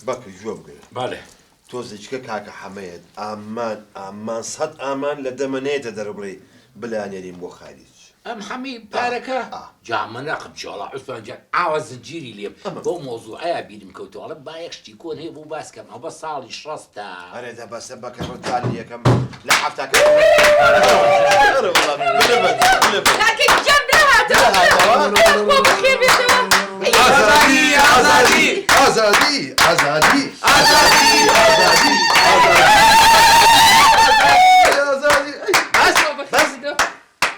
بەکە گوێ بگرە بەڵێ تۆزێککە کاکە حەمەیەت ئامان سەد ئامان لە دەمەنێتە دەربڕی بلانێنین بۆ خالیج ئەم هەمی پارەکە جامە نەقم چۆڵە عوسمان جان ئاوا زنجیری لێم بۆ مۆزوعەیە بیرم کەوتوڵە با یەکشتی کۆن هەیە بۆ باسکەم ئەوە ساڵی شڕستە ئەرێدا بەسە بەکە ڕۆتانی یەکەم لە حەفتاکە آزادی آزادی ئازادی ئازادی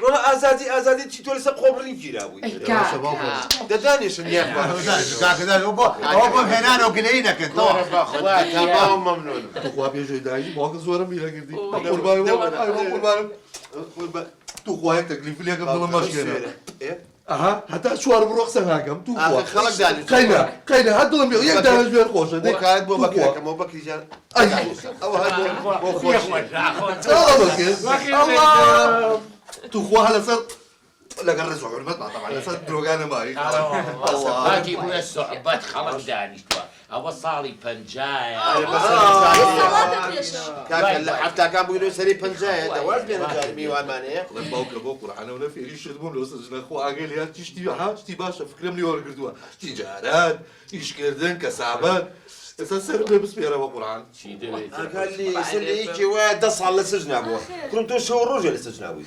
وڵا ئازادی چی تۆ لەسەر خۆبڕین گیرابووی دەدانێشم یان ئەوە بۆ هێنانەوە گلەی نەکەن تەواو مەمنونم توخوا پێشۆی داگی باوکە زۆرم میرەگردی قوربانم توخوا یەک تەکلیفی لێکم دڵم مەشکێنە ئەها هەتا چوار بڕۆ قسە ناکەم توخوا خەڵک دانێت قەینە هەر دڵم بێ یەک دانە ژێر خۆشە بۆ کارت بۆ بەکەکەمەوە بەکریجان ئەوە هەر بۆ خۆشی توخوا لەسەر لەگەڵ ڕێز و حورمەت طبعا لەسەر درۆگانە مای باقی بووە سوحبەت خەڵک دانیشتووە ئەوە ساڵی پەنجایە کاکە لە حەفتاکان بووینەوە سەری پەنجایە دەواز بێنە جاری میوانمانەیە باوکە بۆ قورعانە و لە فێری شت بووم لەوە سەرجنە خۆ ئاگەی لێ شتی باشە فکرم لێ وەرگردووە تیجارەت ئیشکردن کەسابەت ئێستا سەر بێ بسپێرەوە قورعان چی دەوێت ئەکالی سەرەیەکی وایە 10 ساڵ لە سەرج نابووە کوڕم تۆ شەو ڕۆژێ لە سەرج نابووی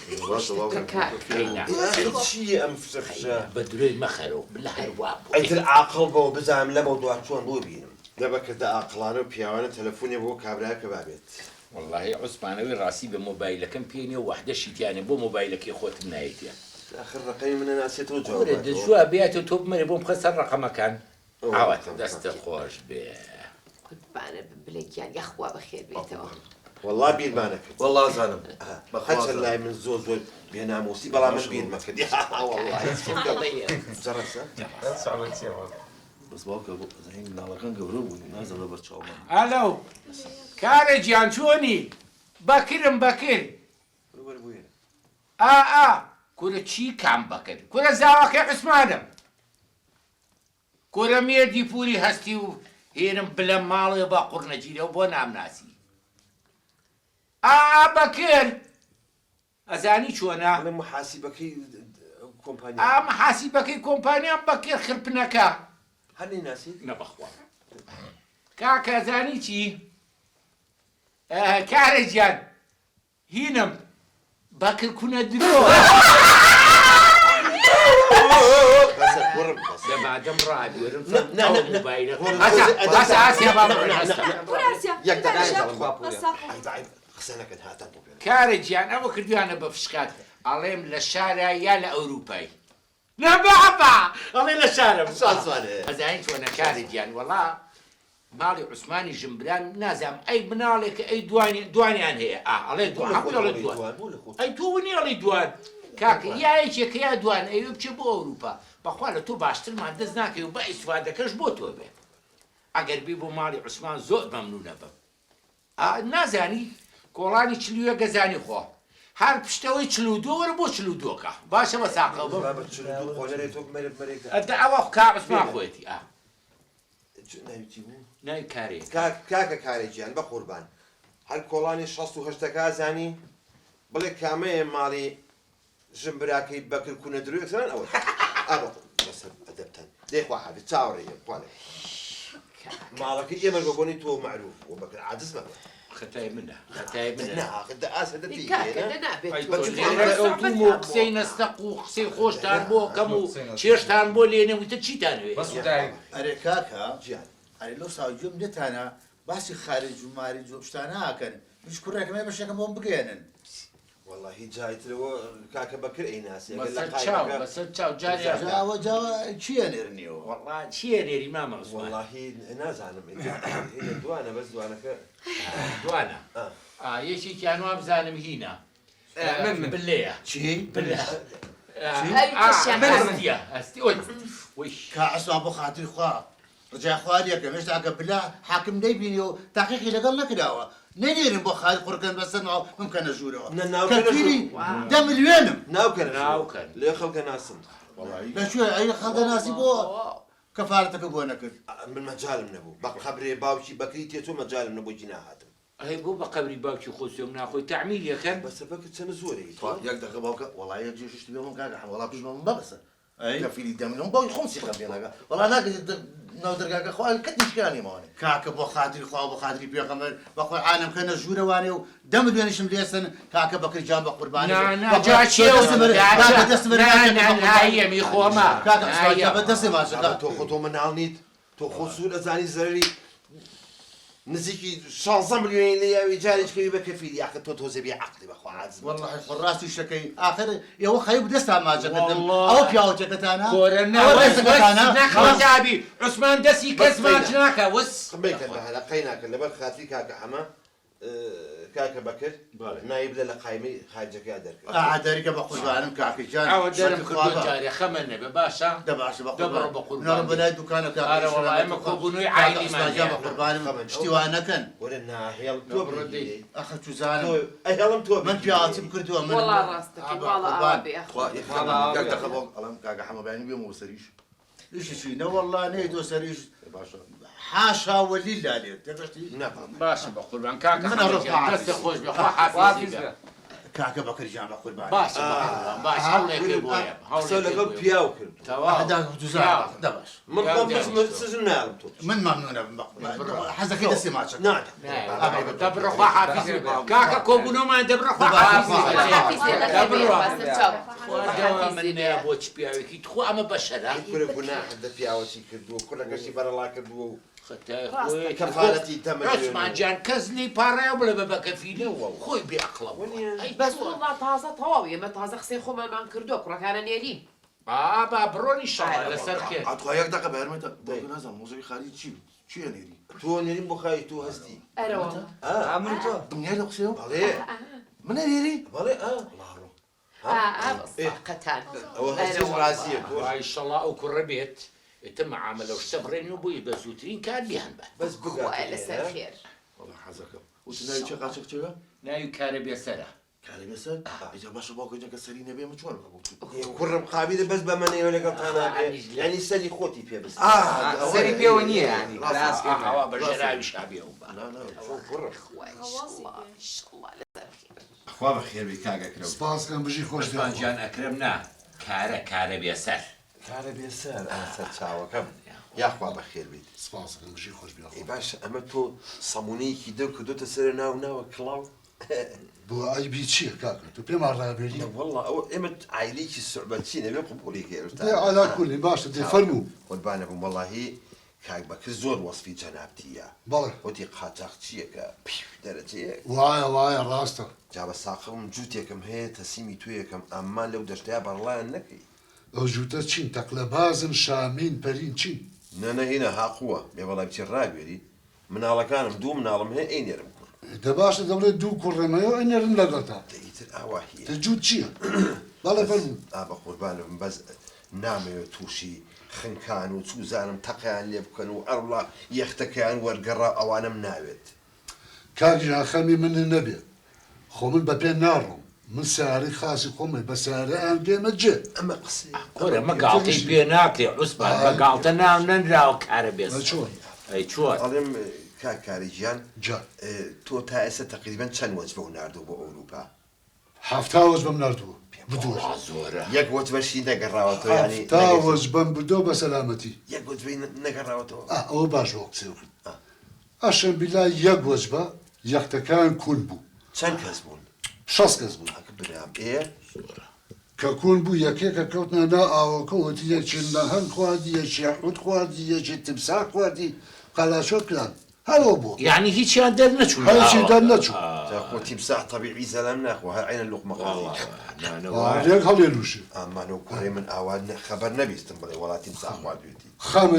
چییە ئەم فشە بە درۆی مەخەرەوە بلە هەروە ئەیتر عاقڵ بەوە بزانم لەمە دووار چۆن بۆ بینم دەبەکەدا ئاقڵانە و پیاوانە تەلەفۆنێ بۆ کابراکە بابێت واللهی عوسمانەوەی ڕاستی بە مۆبایلەکەم پێنێ و وەحدە شیتیانێ بۆ مۆبایلەکەی خۆتم نایەتە آخر ڕقەی منە ناسێتەوە جوورە دەجووە بێتە تۆ بمەرێ بۆم خە سەر ڕقەمەکان ئاواتە دەستە خۆش بێ قوربانە بلێکیان یەخوا بەخێر بێتەوە والله بیرمانە کرد والله زانم هەچەند لای من زۆر بێناموسی بەڵام من بیرمە کردی بەس باوکە زەهین ناڵەکان گەورە بوون نازەڵە بەرچاومە ئەلۆ کارە گیان چۆنی بەکرم بەکر کورە چی کام بەکرد کورە زاواکە قسمانم کورە مێردی پوری هەستی و هێرم بلە ماڵێ بە قوڕنەگیرەوە بۆ نامناسی بەکرد ئەزانی چۆنا محاسیبەکەی کۆمپانیا محاسیبەکەی کۆمپانیان بەکرد خرپنەکە هەنی ناسی نەبەخوا کاکە ئەزانی چی کارە گیان هینم بەکرد کونە درۆ دەمادەم ڕابێرم کارە گیان ئەوە کردویانە بە فشکات ئەڵێم لە شارە یا لە ئەوروپای نەبابا ئەڵێ لە شارم ئەزانی چۆنە کاری گیان وەڵا ماڵی عوسمانی ژمبران نازام ئەی مناڵێکە ئەی دوانیان هەیە ئەڵێ دوان ئەی تۆ وەنی ئەڵێ دوان کاکە یایەکێکە یا دوان ئەوێ بچێ بۆ ئەوروپا بەخوا لە تۆ باشترمان دەست ناکەی و بە ئیسفادەکەش بۆ تۆ بێت ئەگەر بی بۆ ماڵی عوسمان زۆر مەمنونە بم نازانی کۆڵانی چلووە گەزانی خۆ هەر پشتەوەی چلودۆ وەرە بۆ چلودۆکە باشە بە ساقە ئەوە کا عوسمان خۆیەتی ناوی کارێ کاکە کارێکیان بە قوربان هەر کۆڵانی 68 زانی بڵێ کامەیە ماڵی ژمبراکەی بەکر کوونە درۆیەکسان ئەوە بەسەر ئەدەبتەن دێخوا حەبی چاوەڕێ پڵێ ماڵەکە ئێمە بۆنی تۆ معروف و بەکر عاجز مەبە خەتای منە خەتای منە قسەی نەستەق و قسەی خۆشتان بۆ کەم و چێشتان بۆ لێنەویتە چیتانوێ ئەرێ کاکە ئەرێ لەو ساوجۆم دێتانە باسی خارج و ماری جۆبشتانە ئاکەن هیچ کوڕێکمە بەشەکەم بۆم بگەێنن والله هیچ جایترەوە کاکە بەکر ئەیناسی بەسەر چاو جاوە چییە نێرنیەوە وەڵا چییە نێری مامە واللهی نازانم دوانە بەس دوانەکە دوانە یەکێکیان وا بزانم هینە بلەیە چی؟ کا ئەسوان بۆ خاتری خوا ڕجای خواریەکەم هێشتا ئەگە بلا حاکم نەیبینی و تاقیقی لەگەڵ نەکراوە نەنێرم بۆ خالی قوڕکەن بەسەرەوە بمکەنە ژوورەوە کەفیری 10 ملیۆنم ناوکەن لێ خەڵکە ناسم لەکوێ ئەی خەڵکە ناسی بۆ کەفارەتەکە بۆ نەکرد من مەجالم نەبوو بە خەبرێ باوکی بەکری تێ تۆ مەجالم نەبوو جینا هاتم هەی بۆ بە قەبری باوکی خۆسیۆم ناخۆی تعمیر یەکەن بەسەر بەکرد چەند زۆری یەک دەقە باوکە وەڵای یەک جێشت بێ من کاکە وەڵا پژمە بەبەسە کەفیری دەمنم بۆی خۆم سیخە بێنەکە وەڵا ناکرد ناو دەرگاکە خۆ کەت نیشکانی ماوانێ کاکە بۆ خاتری خوا بۆ خاتری پێغەمبەر بەخۆی عالم کە نەژوورەوانێ و دەم دوێنشم لێسن کاکە بەکرجان بە قوربانی هایەمی خۆمە بە دەستی ماشە تۆ خۆ تۆ مناڵ نیت تۆ خۆ سوور ئەزانی زەرری نزیکی 16 ملیۆنی لە یاوی جارێککەوی بە کەفیری یاخە تۆ تۆزە بێ عەقلی بەخوا عەزم والله ڕاستی شەکەی ئاخر ئێوە خەیب دەستا ماجەکەدەم ئەو پیاوەکەتانە نەخۆتابی عوسمان دەستی کەس ماچ ناکە وەس بێکەن بە هەلەقەی ناکەن لەبەر خاتری کاکە ئەمە کاکە بەکرد نایب لە قایمەی خارجەکە دەرکرد ئادەریکە بە قوربانم کاکەجان ئەوە دەرم کردو جارێ خەمە نەبێ باشە دەباشە بە دەبڕ بە قوربان بەلای دوکانە ئارە وەڵای ئەمە کۆبوونەوەی عایلیمان بە قوربانم شتیوان نەکەن وەرە ناهێڵ تۆ بڕدەی ئەخە چوزانم ئەهێڵم تۆ من پیاوەتی بکردووە من والله ڕاستەکەی والله ئەوە بێ ئەڵم کاکە حەمەبانی بێم و سەریش ئیشی نە والله نەی دۆ سەریش باشە حاشا وەلیلا لێت تێگەشتی باشە بە قوربان کاکە من ئەڕۆ دەستە خۆش بخوا حافیزی بێ کاکە بەکرجان بە قوربانی باشە باش هەوڵێکی بۆیە قسە لەگەڵ پیاو کرد دەباش من خۆم سزم ناڵم تۆ من مەمنونە حەزەکەی دەستی ماچە دەبڕخوا حافیزی کاکە کۆبوونەوەمان دەبڕخوا حافیزی بۆ چ پیاوێکی تخۆ ئەمە بەشەرا کورە گوناح دە پیاوەتی کردووە کوڕەکەشی بەرەڵا کردووە و کەفارەتی عوسمان جان کەس لی پاڕێ بڵێ بە بەکەفیلەوە خۆی بێعقڵە بەس والله تازە تەواو ئێمە تازە قسەی خۆمانمان کردووە کوڕەکانە نێرین با بڕۆنی شەڵە لەسەر خێر ئەتوایەک دەقە بەرمێتە نازانم مۆزەوی خالی چیە نێری تۆ نێریم بۆ خای تۆ هەستی ئەرەوە من تۆ دنیای لە قسەوە بەڵێ منە نێری بەڵێ قەتان ئەوە هەستی ڕازیە تۆ ئایشەڵا ئەو کوڕە بێت ئێتە مەعاملە و شتە بڕێن و بووی بە زووترین کار بیان بە بەس وای لەسەر خێر حەزەکەم وتناوی چه قاچەق چێوە ناوی کارە بێسەرە کارە بێسەر ئەجا باشە باوکەجەکە سەری نەبێ من چۆن کوڕم قابیدە بەس بە منەوە لەگەڵ تانابێ ینی سەری خۆتی پێ بست سەری پێوە نییە ینی ئەوە بەژێراوی شابێەوە بە خوا بە خێربی کاگەکرە سپاسکەم بژی خۆش عوسمانجان ئەکرم نا کارە بێسەر کارە بێسەر سەر چاوەکەم یاخوا بە خێر بیت سپاسکەم بژی خۆش بێ ئی باش ئەمە تۆ سەمونەیەکی دە کردوتە سەر ناوە کڵاو بۆ ئایبی چییە کاکە تو پێم ڕابێری والله ئەوە ئێمە عیلێکی سوعبەتی نەبێ قوبولی دێ علا کولی باشە دێ فەرموو قوربانە بووم وەڵاهی کاک بەکرد زۆر وەسفی جەنابتیە بەڵێ وتی قاچاق چییەکە دەرەجەیە وایە ڕاستە جا بە ساقم جووتێکم هەیە تەسیمی تویەکەم ئەممان لەو دەشتەیە بەڕڵایان نەکەی ئەو جووتە چین تەقلە بازن شامین پەرین چین نەنەهینە هاقووە بێ بەڵای بچی ڕاگوێری مناڵەکانم دوو مناڵم هەیە ئەی نێرم کوڕ دە باشە دەڵێت دوو کوڕێمەوە ئەنێرم لەگەڵتا دەیتر ئاواهیە تە جووت چییە؟ بەڵێ فەرموو بە قوربانم بەس نامەوێت تووشی خنکان و چوزانم تەقیان لێ بکەن و ئەڕڵا یەختەکەیان وەرگەڕا ئەوانم ناوێت کاکیژان خەمی من نەبێ خۆ من بە پێ ناڕۆم من سیارەی خاسی خۆمە بە سیارەیان دێمە جێ ئەمە قسەی کۆرە مەگاڵتەی پێ ناکرێ عوسمان بەگاڵتە ناو نەنراوە کارە بێسەر چۆن ئەی چۆن ئەڵێم کاکاریجیان جا تۆ تا ئێستا تقریبان چەند وەجبە و ناردوو بۆ ئەوروپا هەفتا وەجبەم ناردووە بدووە زۆرە یەک وەجبەشی نەگەڕاوەتەوە ینی هەفتا وەجبەم بدۆ بە سەلامەتی یەک وەجبەی نەگەڕاوەتەوە ئەوە باش بۆ قسەی کرد ئەشەم بیلای یەک وەجبە یەختەکان کون بوو چەند کەس بوون 6 کەس بوون برام ئێ کە کون بوو یەکێکە کەوتنە نا ئاوەکە وتی یەکی نەهەن خواردی یەکی حوت خواردی یەکی تمساح خواردی قەلاشۆ کران هەرەوە بوو یعنی هیچیان دەرنەچوو هەرچی دەرنەچوو خۆ تیمساح طبیعی زەلام ناخوە هەر عینە لوقمە قاڵی لێک هەڵێنوشێ ئەمانە و کوڕێ من ئاوان خەبەر نەبیستم بڵێ وڵاتی تیمساح خواردوێتی خەمە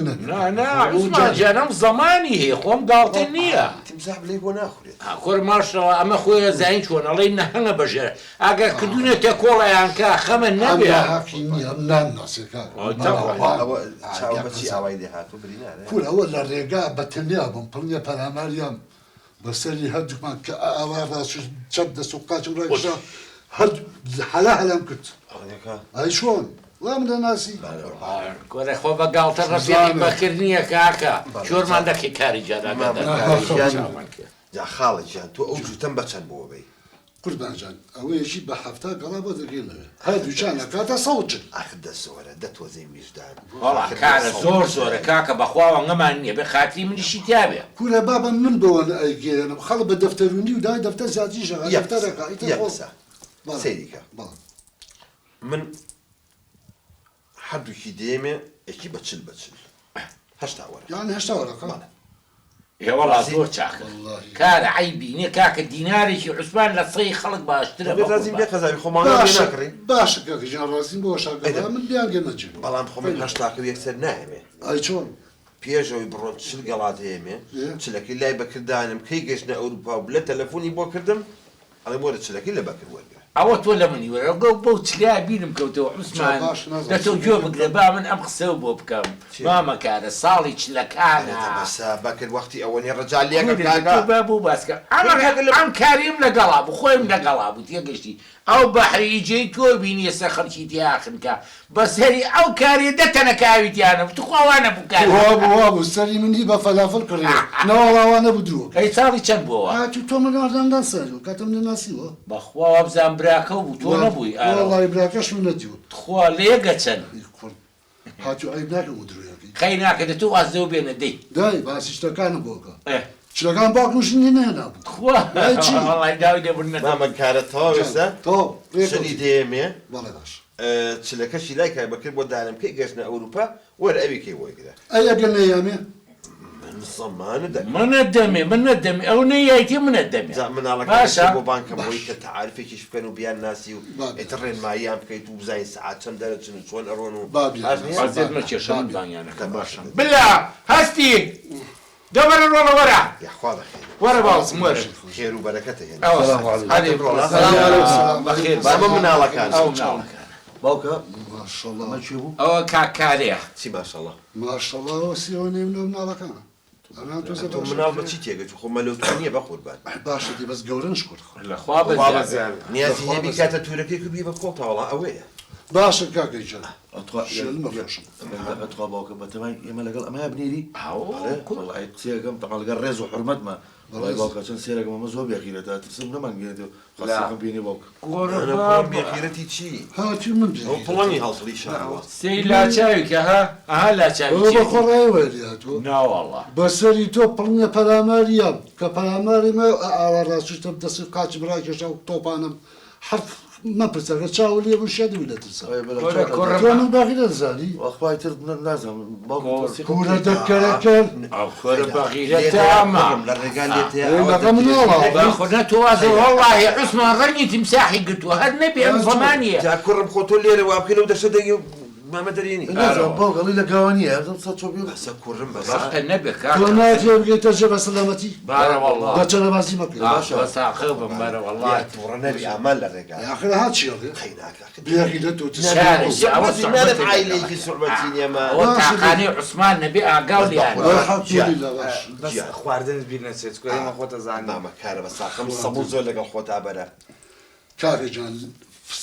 عوسمانجانم زەمانی هەیە خۆم گاڵتە نییە تیمساح بڵێ بۆ ناخورێت کۆر ماشەوە ئەمە خۆی زین چۆن ئەڵێ نەهەنگە بەژێر ئەگەر کردوونێتە کۆڵەیان کە خەمە نەبێ حەقی نییە ئەم نان ناسێکا ئەوە چاو بەچی ئاوای دێهاتوو برینارە کور ئەوە لە ڕێگا بەتەنیا بم پڵنیە پەراماریام بەسەری هەردووکمان کە ئاوا ڕاست چەند دەست و قاچم ڕێگەشە هەر هەلا هەلام کرد ئەی چۆن وا من دەناسی گۆرە خۆ بە گاڵتە ڕەفێقی بەکرد نییە کاکە شۆرمان دەکەی کاری جاران جا خاڵە گیان تۆ ئەو جوتەم بەچەند بۆ بێ قوربانجان ئەوەیەشی بە هەفتا گەڵا بۆ دەگەینەوە هەر دووچانە کاتە سەوچن ئاخ دەسۆرە دەتۆزەی ویژدان وەڵا کارە زۆر زۆرە کاکە بەخواوە ئەمان نییە بێ خاتری منیشی تیاابێ کورە بابە من بەوە ئەیگەێنم خەڵ بە دەفتەرونی و دای دەفتەر زیاتی ژەغا دەفتەرەکە سەیریکە من هەردووکی دێمێ ئەکی بەچل هەشتا وەرە یان هەشتا وەرەکە هێوەڵا زۆر چاکە کارە عیبی نییە کاکە دینارێکی عوسمان لە سەی خەڵک باشترە ڕازیم بێ قەزاوی خۆمان ناکڕی باشە کەکەژیان ڕاستیم بۆ شاگەڵا من بیان گەنەچێت بەڵام خۆمن هەشتاکە یەکسەر نایەمێ ئەی چۆن پێشەوەی بڕۆن چل گەڵات هەیەمێ چلەکەی لای بەکردانم کەی گەشتە ئەوروپا و لە تەلەفۆنی بۆ کردم ئەڵێ بۆرە چلەکەی لە بەکرد وەرگرە ئەوە تۆ لە منی وەرە بۆ چلیا بیرم کەوتەوە عوسمان دەتۆ گوێ بگرە با من ئەم قسە بۆ بکەم مامە کارە ساڵی چلەکانە بەکرد وەختی ئەوەنی ڕەجال لێکە با بوو باسکە ئەم کاریم لەگەڵا بوو خۆیم لەگەڵا بوو تێگەشتی ئەو بەحری جێی تۆ بینیە سە خەڵکی تیاخنکە بەسەری ئەو کاری دەتەنە کاویتیانە توخواوانە بوو کار بوو سەری منی بە فەلافل کڕی نەوەڵاوانە بدووە ئەی ساڵی چەند بووە تۆ منەوەداندا سەر کاتم نەناسیوە بەخوا بزان براکە بوو تۆ نەبووی وڵی براکەش من نەدیوە خوا لێگە چەند هاتو ئەی ناکەم درویەکەی خەی ناکەدە تۆ وازدەوە بێنە دەی دای باسی شتەکانم بۆکە چلەکان باکنوشنی نێنابوو خواڵی داوی دەبن مامە کارە تەواوێستا تۆ شەلی دێمێ بەڵێ باش چلەکەشی لای کای بەکرد بۆ دانم کەی گەشتە ئەوروپا وەرە ئەوی کەی وەرگرە ئەی ئەگەر نەیامێ منە دەمێ منە دەمێ ئەو نەیەتی منە دەمێ مناڵەکە بۆ بانکە بۆی کە تعاریفێکیش بکەن و بیان ناسی و ئێتە ڕێنماییان بکەیت و بزانین سعات چەند دەرەچن و چۆن ئەڕۆن و بازێت مەکێشەم بانیانەکە باشم بلا هەستی دەبەرە ڕۆڵە وەرە یاخوا بەخێر وەرە باوسم وەرە خێر و بەرەکەتە هێن بەخێر بامە مناڵەکان باوکە ماشەڵڵا مەچێ بوو ئەوە کاکارەیە چی ماشەڵڵا ماشەڵڵا سیەوە نێ مناڵەکانە تۆ مناڵ بەچی تێگەچ خۆ مەلەوتۆ نییە بە خوربان باشەتی بەس گەورنش کورد لەخوا بەزیان نیازی هەبی کاتە تورەکەی کردی بە خۆتەوەڵا ئەوەیە باشە کاکەی جان مەفرۆشم ئەتوا باوکە بەتەمای ئێمە لەگەڵ ئەمە بنێری وڵی قسێگەم تەقا لەگەڵ ڕێز و حرمەتمە وڵی باوکە چەند سێرەکەم ئەمە زۆر بێخیرەتە ترسم نەمانگێنێتەوە خەڵکم بینی باوکە بێخیرەتی چی هاتی من ئەو پڵەنی هەڵسڵی شاوە سەی لاچاویکە ها لاچاوی بەخۆڕای وەریاتۆ ناوەڵڵا بەسەری تۆ پڵنە پەلاماریە کە پەلاماریمە ئاوا ڕاستشتم دەست قاچ براکێشە و تۆپانم حرف مەپرسەکە چاو لێ بوو شەدوی لە ترسە تۆ من باقی دەزانی وەخوای تر نازانم باوکە کورە دەکەرەکەر خۆرە بەغیرەتەمە لە ڕێگالێت خۆنە تۆ وازە وەڵڵاهی عوسمان ڕەنگی تیمساحی گرتووە هەر نەبێ ئەم زەمانیە جا کوڕم خۆ تۆ لێرە وا بکەین و دەشە دەگی مامە دەرێنی باوکەڵی لە گاوانیە سە چۆ بەسە کوڕم نەبێ تۆ ناتێ بگەیتە جێ بە سەلامەتی بارە وەڵڵا دەچەنە بازی مەکە ساقە بم بارە وەڵڵا تووڕە نەبی ئامان لە ڕێگال آخر هاچیە خەیناکە بیاقیدە تۆ عیلێکی سوحبەتی نێمە ئەوە تاقانی عوسمان نەبێ ئاگاو لیان خواردنت بیر نەچێت ئێمە خۆتە زانام نامە کارە بە ساقم سەبوو زۆر لەگەڵ خۆتا بەرە کاکەجان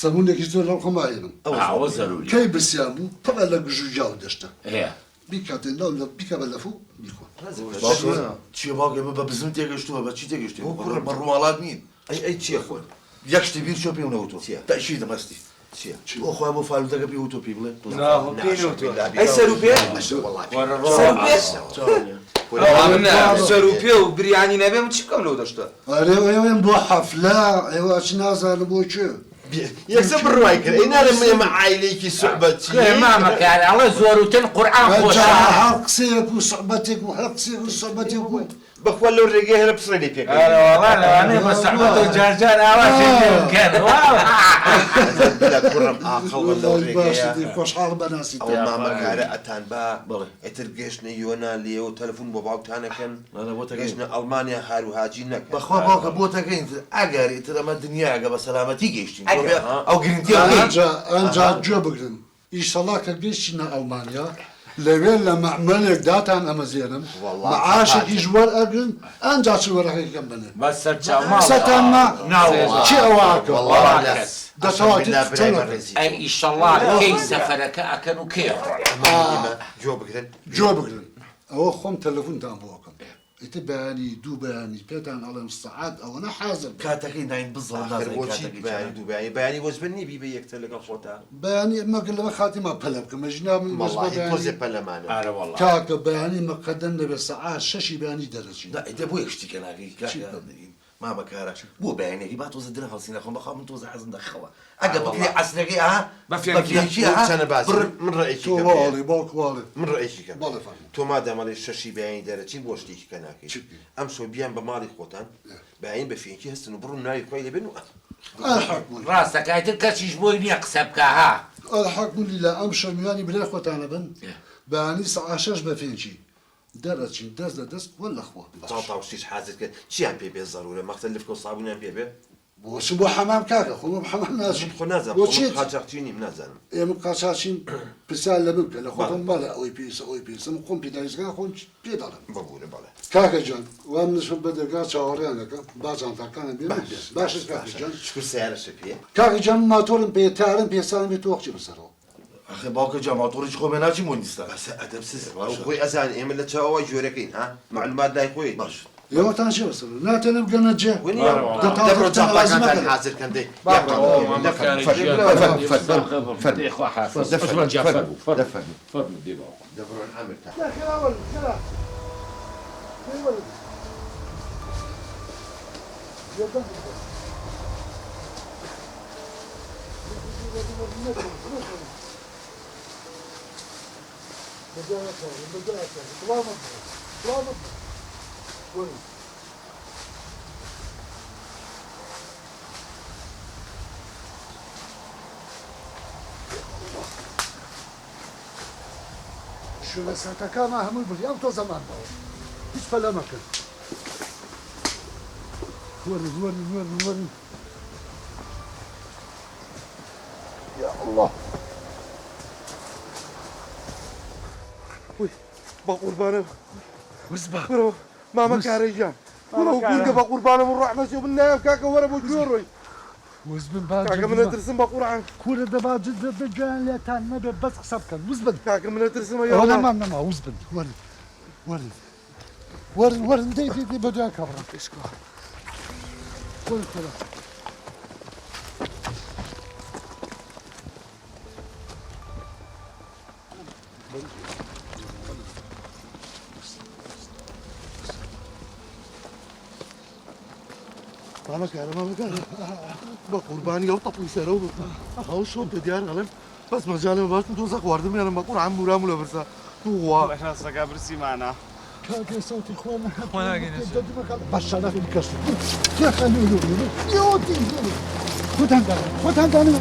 سەمونێکی زۆر لەو خۆمایێنم ئەوە زەروری کەی برسیان بوو پڕە لە گژوجاو دەشتە هەیە بیکاتێن لەو لە بیکە بە لەفوو بیخۆ چیە باوکە بە بزم تێگەشتووە بە چی تێگەشتی بە ڕواڵات نین ئەی چییە خۆن یەک شتی بیر چۆ پێونەوتۆ تەشی دەمەستی چییە خۆ بۆ فالودەکە پێ وتۆ پێ بڵێ ئەی سەر و پێ سەر و پێ و بریانی نەبێ من چی بکەم لەو دەشتە ئەوێن بۆ حەفلا ئێوە چ نازانم بۆ کوێ یەکسە بڕوای کرد ئەی نادەم ئێمە عیلێکی سوحبەتی مامەکار ئەڵە زۆرتن قورئان خۆشە هەر قسەیەک و سوحبەتێک و هەر قسێک و سوحبەتێک و بەخوا لەو ڕێگەی هەرە پسڕێنی پێ لەوانەیە بە سەحبەت و جارجار ئاواشێکەن کوڕم ئاقڵ بە لەو ڕێگەیە خۆشحاڵ بەناسی ئەو مامەکارە ئەتان بە ئێتر گەشتنە یۆنا لێ و تەلەفۆن بۆ باوکتانەکەن گەشتنە ئەڵمانیا هاروهاجی نەکەن بەخوا باوکە بۆ تەکەین ئەگەر ئیتر ئەمە دنیاگە بە سەلامەتی گەیشتین ئەو گرنگی ئەنجا گوێ بگرن ئیشەڵا کە گەیشتینە ئەڵمانیا لەوێ لە مەعمەلێک داتان ئەمەزێنم معاشێکی ژوەر ئەگرن ئەنجا چ وەرەقەکەم بنێن بە سەرچاوماڵ سەتانما چی ئەوە ئەی ئیشەڵڵا کەی سەفەرەکە ئەکەن و کێ جۆ بگرن جۆ بگرن ئەوە خۆم تەلەفۆنتان بۆکەم ئیتر بەیانی دوو بەیانی پێتان ئەڵێم سەعات ئەوەنە حازم کاتەکەی ناین بزڵ بەیانی وەزبن نیبی بە یەکتە لەگەڵ خۆتا بەیانی مەگەر لەمە خاتیما پەلە بکەم ژنابم تۆزێ پەلەمانە کاکە بەیانی مەقەدەن دەبێت سەعات 6 بەیانی دەرەچین دە بۆ یەک شتێکە ناگەی ما بەکارە بۆ بەیانێکی با تۆزە درە هەڵسی نەخۆم بەخوا من تۆزە حەزم دەخەوە ئەگە بەکرێ عەسرەکەی چەنە باز من ڕێکی باڵێ من ڕێکیکە تۆ مادەمەڵی شەشی بەیانی دەرەچین بۆ شتێکی کە ناکەیت ئەم شۆ بیان بە ماڵی خۆتان بەیان بە فێنکی هەستن و بڕون ناوی خۆی لەبێن و ڕاستەکایتر کەسیش بۆی نییە قسە بکە ها الحەکم لله ئەم شەمیانی برای خۆتانە بن بەیانی سەعات 6 بە فێنکی دەرەچین دەست لە دەست وە لەخۆ تاوشیش حازر کرد چیان پێ بێ زەرورە مەختەلف و صابونیان پێ بێ بۆچی بۆ حەمام کاکە خۆم حەمام ناچین خۆ نازانم قاچاقچی نیم نازانم ئێمە قاچاچین پرسیار لە من بکە لە خۆتم باڵێ ئەوەی پێویستە ئەوەی پێویستە من خۆم پێداویستەکان خۆم پێ دەڵێم بەبوورە بەڵێ کاکە جان وام نشم بە دەرگا چاوەڕیان دەکەم با جانتاکانم بێ باشە کاکە جان شکر سیارەشە پێ کاکە جان ماتۆرم پێ تارم پێسانم بێت تۆخچی بەسەرەوە ئەخێ باوکە جاماتۆڕی خۆمە ناچی مۆنیستا ئەدەبسز خۆی ئەزان ئێمە لە چاوەوە جۆرەکەین ها معلومات لای خۆی باش ئێوەتان چێ بەسەر ناتێنم گەنە جێ دەبڕۆ جاپاکانتان حازرکەن دەبڕۆن ئەمرتان شو لەسەرەکەمان هەمووی بریان تۆ زەمانەوە هیچ پەلە مەکەن وەرن یا الله بە قوربانە برۆ مامە کارەیان برۆ گورگە بە قوربانم و ڕەحمەتی و من نایە کاکە وەرە بۆ گوێڕۆی وزبن کاکە منە ترسم بە قورعان کورە دەبات بگویان لێتان نەبێت بەس قسە بکەن وزبن کاکە منە ترسمە ئەوەمان نەما وزبن وەرن دەی بە دوای کابڕان پێشکە وەرن مامە کارە بە قوربانی ئەو تەپڵی سەرەوە ئەو شۆ پێ دیار ئەڵێم بەس مەجاالە باشم تۆزە خواردم یانم بە قورعان مورام و لە برسا تووا سەگا برسیمانە کاکە سەوتی خۆمە باشە کەس خۆتان دانێ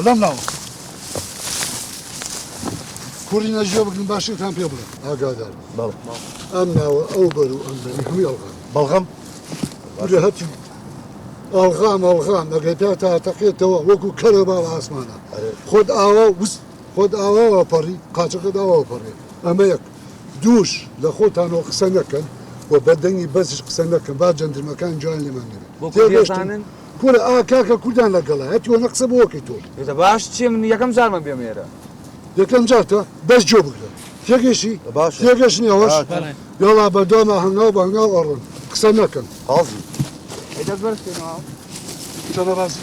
لەم ناوە کوڕی نەژێ بگرن باشتان پێ بڵێ ئاگادار ئەم ناوە ئەو بەر و ئەم بەری هەمووی ئەڵغام بەڵغەم ورە هەتی ئەڵغام ئەگەر پێ تا تەقێتەوە وەکو کەرە باڵ ئاسمانە خۆت ئاوا وست خۆت ئاواوە پەڕی قاچەکەت ئاواوە پەڕێ ئەمە یەک دووش لە خۆتانەوە قسە نەکەن و بەدەنگی بەسش قسە نەکەن با جەندرمەکان جوان لێمان نەبێت کورە کاکە کوردان لەگەڵە هەتیوە نەقسە بۆ وەکی تۆ باش چی من یەکەم جارمە بێم ئێرە یەکەم جارتە بەس جۆ بگرە تێگەشی تێگەشنی ئەوەش یاڵا بەردۆمە هەنگاو بە هەنگاو ئەڕۆن قسە نەکەن چەنە باسی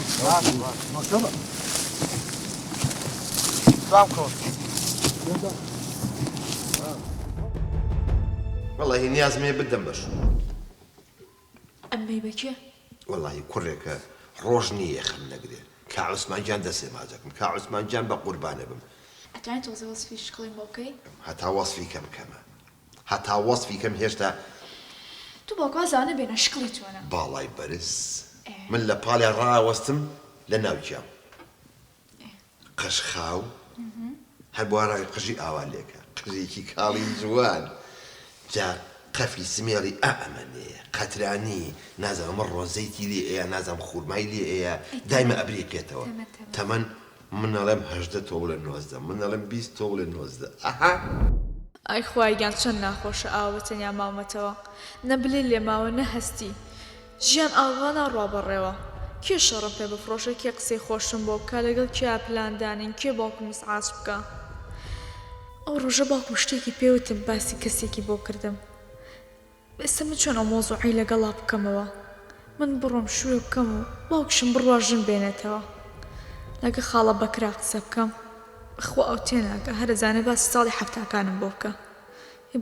وەڵی نیازمێ بدەم بەش ئەمەی بەکێ؟ وەڵی کوڕێکە ڕۆژ نییە خەم نەگرێت کا عوسمانجان دەسێ ماجەکەم کا عوسمانجان بە قوربانە بم ئەتوانێت تۆزە وەسفی شکڵیم بۆ بکەیت؟ هەتا وەسفی کەم کەمە هەتا وەسفی کەم هێشتا تو باوکە زانە بێنە شکڵی چۆنە باڵای بەرز من لە پاڵێ ڕاوەستم لە ناوچیام قەشخاو هەر بۆ ڕای قژی ئاوا لێکە قژێکی کاڵی جوان جا قەفی سمێڵی ئەمەنێ قەترانی نازانم ڕۆزەیتی لێ ئەیە نازانم خوورمای لێ ئەیە دایمە ئەبرێکێتەوە تەمەن من ئەڵێم 18 تۆ لە 19 من ئەڵێم 20 تۆ لە 19 ئەها ئای خوایگیان چەند ناخۆشە ئاوە تەنیا ماومەتەوە نەبلێ لێماوە نەهەستی ژیان ئاغانا ڕابەڕێوە کێ شەڕم پێ بفرۆشە کێ قسەی خۆشم بۆ بکە لەگەڵ کیا پلاندانین کێ باوکم مسعاس بکە ئەو ڕۆژە باوکم شتێکی پێوتم باسی کەسێکی بۆ کردم ئێستا من چۆن ئەو مۆزوعی لەگەڵا بکەمەوە من بڕۆم شوێ بکەم و باوکشم بڕواژن بێنێتەوە لەگە خاڵە بەکرا قسە بکەم بەخوا ئەو تێناکە هەرەزانێ باسی ساڵی هەفتاکانم بۆ بکە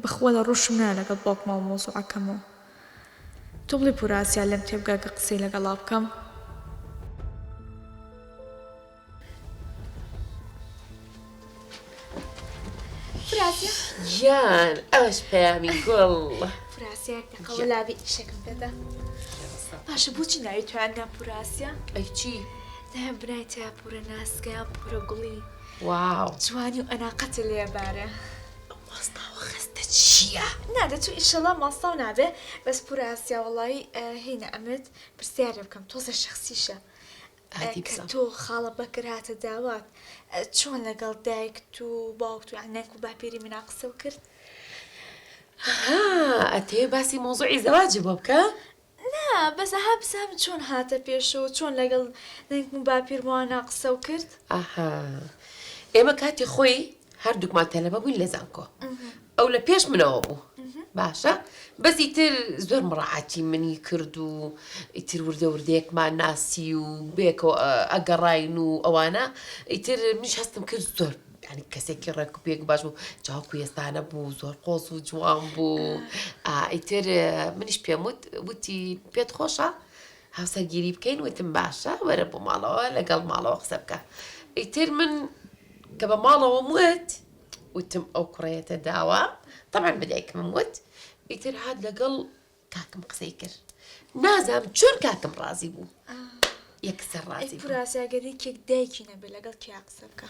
بەخوا لە ڕۆژم نایە لەگەڵ باوکمە و مۆزوعەکەمەوە تۆ بڵێ پوراسیا لەم تێبگا کە قسەی لەگەڵا بکەم فراسیا گیان ئەوەش پەیامی گوڵ فراسیا دەقەوە لابی ئیشەکەم پێدا باشە بۆچی ناوی توانیان پوراسیا ئەی چی؟ دەیان بنای تیا پورە ناسکەیان پورە گوڵی واو جوانی و ئەناقەتە لێبارە ماستاوە خستە چییە؟ نادە تو ئیشەڵا ماستاو نابێ بەس پوراسیا وەڵی هینە ئەمت پرسیارە بکەم تۆزە شخصیشە کە تۆ خاڵە بەکرهاتە داوات چۆن لەگەڵ دایک و باوکت و عینەک و باپیری منە قسە و کرد ئەتێ باسی مۆزوعی زەواجە بۆ بکە؟ نا بەس هەبسام چۆن هاتە پێشەوە چۆن لەگەڵ دایک و باپیرمانە قسە و کرد ئاها ئێمە کاتی خۆی هەردووکمان تەلەبە بووین لە زانکۆ ئەو لە پێش منەوە بوو باشە بەس ئیتر زۆر مڕاعاتی منی کرد و ئیتر وردە وردەیەکمان ناسی و بێکەوە ئەگەڕاین و ئەوانە ئیتر منیش هەستم کرد زۆر ینی کەسێکی ڕێک و پێک باش بوو چاو کوێستانە بوو زۆر قۆز و جوان بوو ئیتر منیش پێم وتی پێت خۆشە هاوسەرگیری بکەین وتم باشە وەرە بۆ ماڵەوە لەگەڵ ماڵەوە قسە بکە ئیتر من کە بە ماڵەوە وتم ئەو کوڕەیەتە داوە طبعا بەدایکم وت ئیتر هات لەگەڵ کاکم قسەی کرد نازام چۆن کاکم ڕازی بوو یەکسەر ڕازی بوو پوراسیاگەری کێک دایکی نەبێ لەگەڵ کیا قسە بکە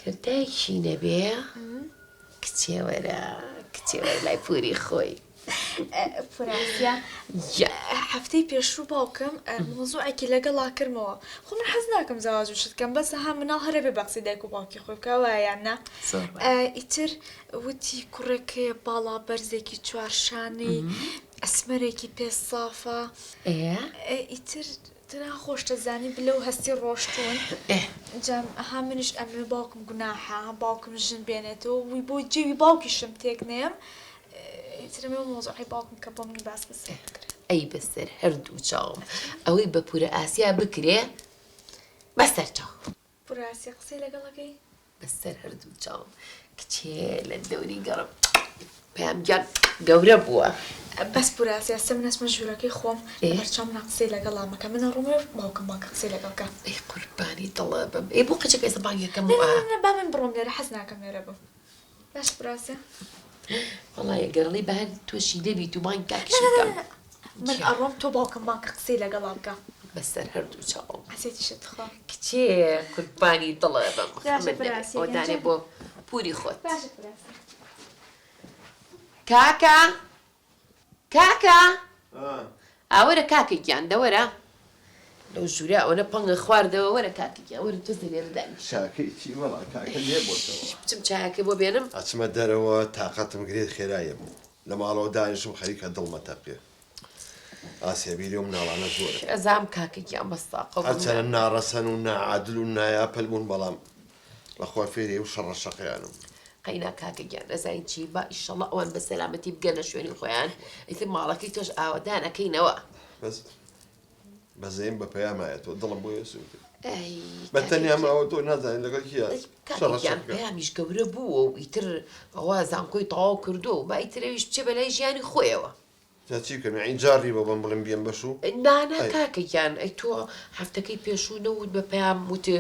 کردایکی نەبێ کچێوەرە لای پوری خۆی پوراسیا هەفتەی پێشوو باوکم مۆزوعێکی لەگەڵا کردمەوە خۆ من حەز ناکەم زەواج و شتکەم بەس ها مناڵ هەرە بێ بە قسەی دایک و باوکی خۆی بکە وایان نا ئیتر وتی کوڕێکەیە باڵا بەرزێکی چوارشانەی ئەسمەرێکی پێ سافە ئیتر ترا خۆش دەزانی بلە و هەستی ڕۆشتون جام ها منیش ئەمێ باوکم گوناحە باوکم ژن بێنێتەوە وی بۆ جێوی باوکیشم تێک نێم ئیترمێ مۆزوعی باوکم کە بۆ منی باس بسێ ئەی بەسەر هەردوو چاوم ئەوەی بە پورە ئاسیا بکرێ بەسەر چاو پورە ئاسیا قسەی لەگەڵەکەی بەسەر هەردوو چاوم کچێ لە دەوری گەڕم پێیانگیان گەورە بووە بەس پورە ئاسیا سە من ئەسمە ژوورەکەی خۆم بەرچاو منە قسەی لەگەڵا مەکە منە ڕۆمێ باوکم باکە قسەی لەگەڵکە ئەی قوربانی دڵە بم ئەی بۆ قەچەکە ئێستا بانگ یەکەم با من بڕۆم لێرە حەز ناکەم لێرە بم باش پورە ئاسیا وەڵایە گەڕڵی بەهەر تۆشی دەبیت و بانگ کاکیش بکەم من ئەڕۆم تۆ باوکم باکە قسەی لەگەڵا بکە بەسەر هەردوو چاوم حەسێتیشت خۆ کچێ قوربانی دڵە بم ئەوەدانێ بۆ پوری خۆت کاکە ئەوەرە کاکێکیان دەوەرە لەو ژوورە ئەوەنە پەنگە خواردەوە وەرە کاکێکیان وەرە تۆ لێرەدانی شاکەیکی وەڵا کاکە لێ بۆتەوە بچم چایەکە بۆ بێنم ئەچمە دەرەوە تااقەتم گرێت خێرایە بوو لە ماڵەوە دانیشم خەریکە دڵمەتە پێ ئاسیابیری و مناڵانە زۆر ئەزام کاکێکیان بەستاقە هەرچەنە ناڕەسەن و ناعادل و نایاپەل بوون بەڵام بەخوا فێری و شەڕە شەقیانم قەینا کاکەگیان ئەزای چی با ئیشەڵە ئەوان بە سەلامەتی بگەنە شوێنی خۆیان ئیتر ماڵەکەی تۆش ئاوەدان ئەەکەینەوە بەزەیم بە پەیامایەتەوە دڵم بۆ یەسووت بەتەنیا ماوە تۆ نازانین لەگەڵ کیە کاکەگیان پەیامیش گەورە بووە و ئیتر ئەوە زانکۆی تەواو کردو و با ئیترەویش بچێ بەلای ژیانی خۆیەوە چی بکەم یعنی جاری بە بەم بڵم بێم بەش و نانا کاکەگیان ئەی تۆ هەفتەکەی پێشوو نەوت بە پێیان وتە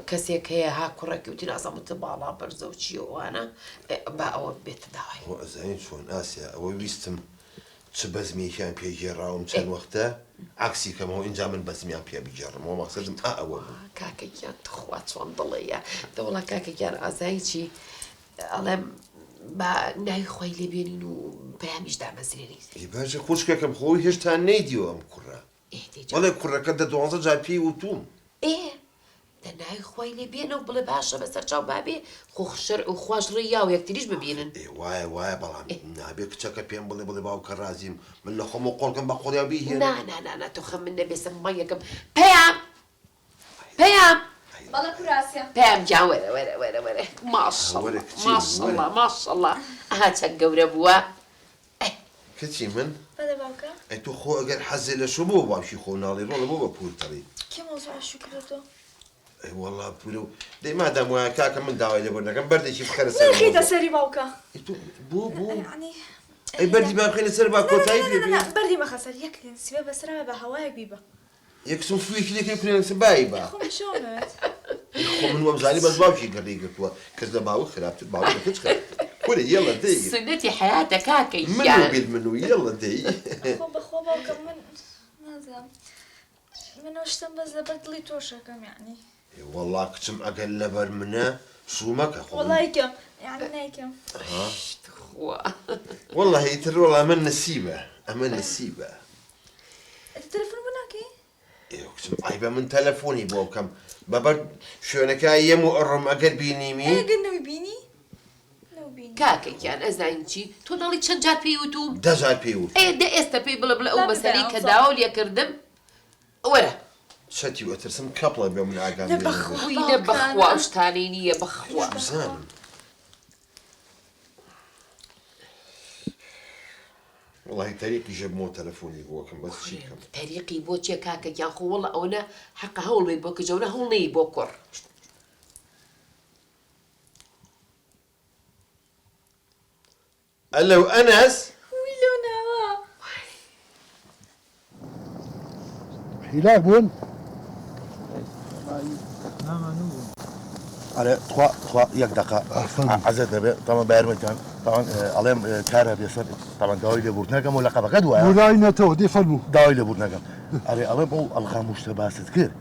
کەسێک هەیە ها کوڕێکی وتی نازانمتە باڵا بەرزە و چیەوانە با ئەوە بێتە داوای ئەزانین چۆن ئاسیا ئەوە ویستم چ بەزمیێکیان پێگێڕاوم چەند وەختە عکسی کەمەوە اینجا من بەزمیان پێ بگێڕمەوە مەقسەدم ئەوە بوو کاکەگیان تخوا چۆن دڵەیە دەوڵا کاکەگیان ئازایی چی ئەڵێم با ناوی خۆی لێبێنین و پەیامیش دامەزرێنیت باشە خوشکەکەم خۆی هێشتا نەیدیوە ئەم کوڕە وەڵێ کوڕەکە دە 12 جار پێی وتوم هاي خوای لێ بێنەوە بڵێ باشە بەسەر چاو بابێ خۆ شەرع و خوش ڕێیا و یەکتریش ببینن وایە بەڵام نابێ کچەکە پێم بڵێ باوکە رازیم من لە خۆم و قۆڵکم بە خۆڵیا بیهێن نا تۆ خەم من نەبێ سەمای یەکەم پێیام بەڵێ کوراسیە پێم جا وەرە ماشەڵڵا ئەها چەند گەورە بووە کچی من بەدە باوکە ئەی تۆ خۆ ئەگەر حەزێ لە شو بۆ باشی خۆ ناڵی ڕۆڵە بۆ بە پورتەڵی کێ مۆزوع شکرەتۆ ئەی وەڵا پورە و دەی مادام وایە کاکە من داوای لێ بۆ نەکەم بەردێکی بخەرە سەر نەخیتە سەری باوکە بوو یعنی ئەی بەردی با بخێنە سەر با کۆتایی پێ بێ بەردی مەخە سەر یەک سیبە بەسرە بە هەوایەک بیبە یەکسم فویەکی لێکێ پرێنسە بایی با خۆ شۆمەوێت خۆ من وەبزانی بەس باوکی گەڕی گرتووە کەس لە باوە خراپتر باوە لە کچ خراپ وەرە یەڵە دەی سنەتی حیاتە کاکەی من و یەڵە دەی خۆ بەخۆ باوکە من نازانم منەوە شتم بەس لەبەر دڵی تۆشەکەم یعنی وەڵا کچم ئەگەر لەبەر منە شومەکە خۆ وەڵایکەم یعنی نایکەم وەڵا هیتر وەڵا ئەمە نەسیبە تەلەفۆن بۆ ناکەی کچم ئایبە من تەلەفۆنی بۆ بکەم بەبەر شوێنەکە یەم و ئەڕۆم ئەگەر بینیمی ئەگەر نەوی بینی کاکەیان ئەزانین چی تۆ دەڵی چەند جار پێی وتوم 10 جار پێی وت دە ئێستا پێی بڵە ئەو مەسەری کە داوا لێکردم وەرە شەتی وەترسم کەپڵە بێ من ئاگام نە بەخوا ئەو شتانەی نییە بەخوا بزانم والله تەریقی ژە بمەوە تەلەفۆنی بۆکەم بەس چی بکەم تەریقی بۆ چیە کاکەیان خۆ وەڵە ئەوەنە حەقە هەوڵ بێ بۆ کەجەونە هەوڵ نەی بۆ کوڕ ئەلو ئەنەس ویلۆ ناوە هیلاک بوون على تخوا يك دقة عزت دبي طبعا بيرمتان طبعا عليهم كاره بيصير طبعا داوي لبورتناكم ولا قبا قدوة ولاي نتو دي فلمو داوي لبورتناكم عليهم أو الخاموش تباس تذكر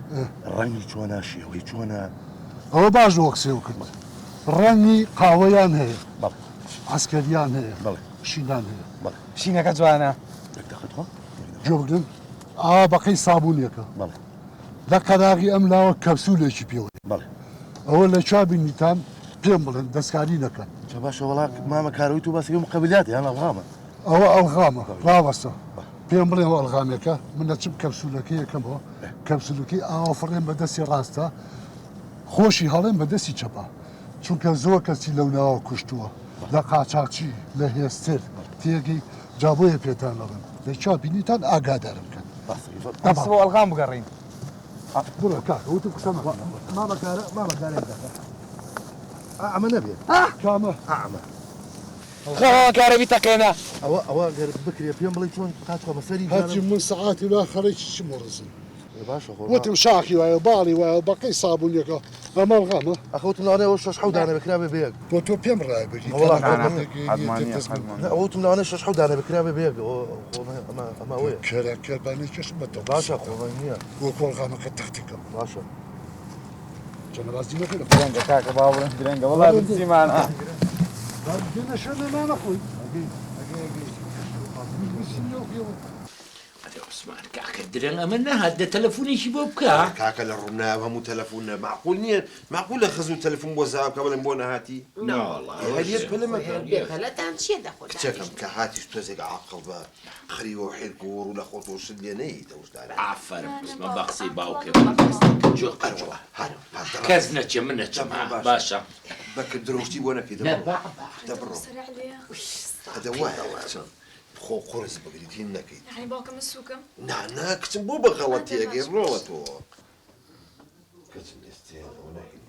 الرنجي شوانا شيوي شوانا هو باش وقسي وكل الرنجي قاويان هي بل عسكريان هي بل شينان هي بل شینەکە جوانە يك دقة تخوا جوردن بقي صابون يكا بل لا قراغي املا كبسولة شي بيوي بل اولا شابي نيتان بيمبلن دسكاري نكا شباشا والله ماما كارويتو بس يوم قبيلاتي انا الغامة او الغامة رابسة بيمبلن هو الغامة يكا من تشب كبسولة كي كم هو كبسولة كي فرين بدسي راستا خوشي هالين بدسي شبا چونکە زۆر کەسی لەوناوە کوشتووە لە قاچاقچی لە هێستر تێگەی جابۆیە پێتان لەڵێن لە چا بینیتان ئاگادارم بکەن بۆ ئەڵغام بگەڕین بڕە کاکە وتم قسەمە مامەکارێک أعمى نبي کامە أعمى کارەبی تەقێنە أو غير بكري بيوم بلي شلون قاتوا مساري هەچی من سعاتی لا خەرێکی چ مڕزن باشا وتم شاخی وایە باڵی وایە بەقەی صابونیەکە ئەمە الغامە أخوتم لأنا وش حود أنا بكرابي بيك بۆ تۆ پێم ڕای بری أخوتم لأنا وش حود أنا بكرابي بيك ما هو کێرەکەبانی کەش بەتە باشا أخوة بۆ کۆڵغامەکە تەختیکەم باشا جەنەبازی نەکەن درەنگە کاکە باوەڕم درەنگە وەڵا بچیمانە نەشانە نانەخۆی عثمان کاکە درەنگ ئەمە نەهات دە تەلەفۆنێکی بۆ بکە کاکە لە ڕووناو هەموو تەلەفۆنە معقول نییە معقول لە خزم تەلەفۆن بۆ زاو کە بڵێم بۆ نەهاتی هەریەت پەلەمەکە پەلەتان چیە دەخۆت کچەکەم کە هاتیش تۆزێک عاقڵ بە خریوە و حیلکوڕ و لە خۆتۆشت لێ نەیتە وشدارە ئافەرم بسمە بەقسی باوکێ جۆ قەجوە کەس نەچێ من نەچەم باشە بەکرد درۆشتی بۆ نەکەی دەبڕۆ هەدە وایە خۆ قرس بگریت هین نەکەیت یعنی باوکە من سووکەم نا کچم بۆ بەغەڵەتی ئەگەی ڕۆڵە تۆ کچم ئێستێنەوە نەکەیت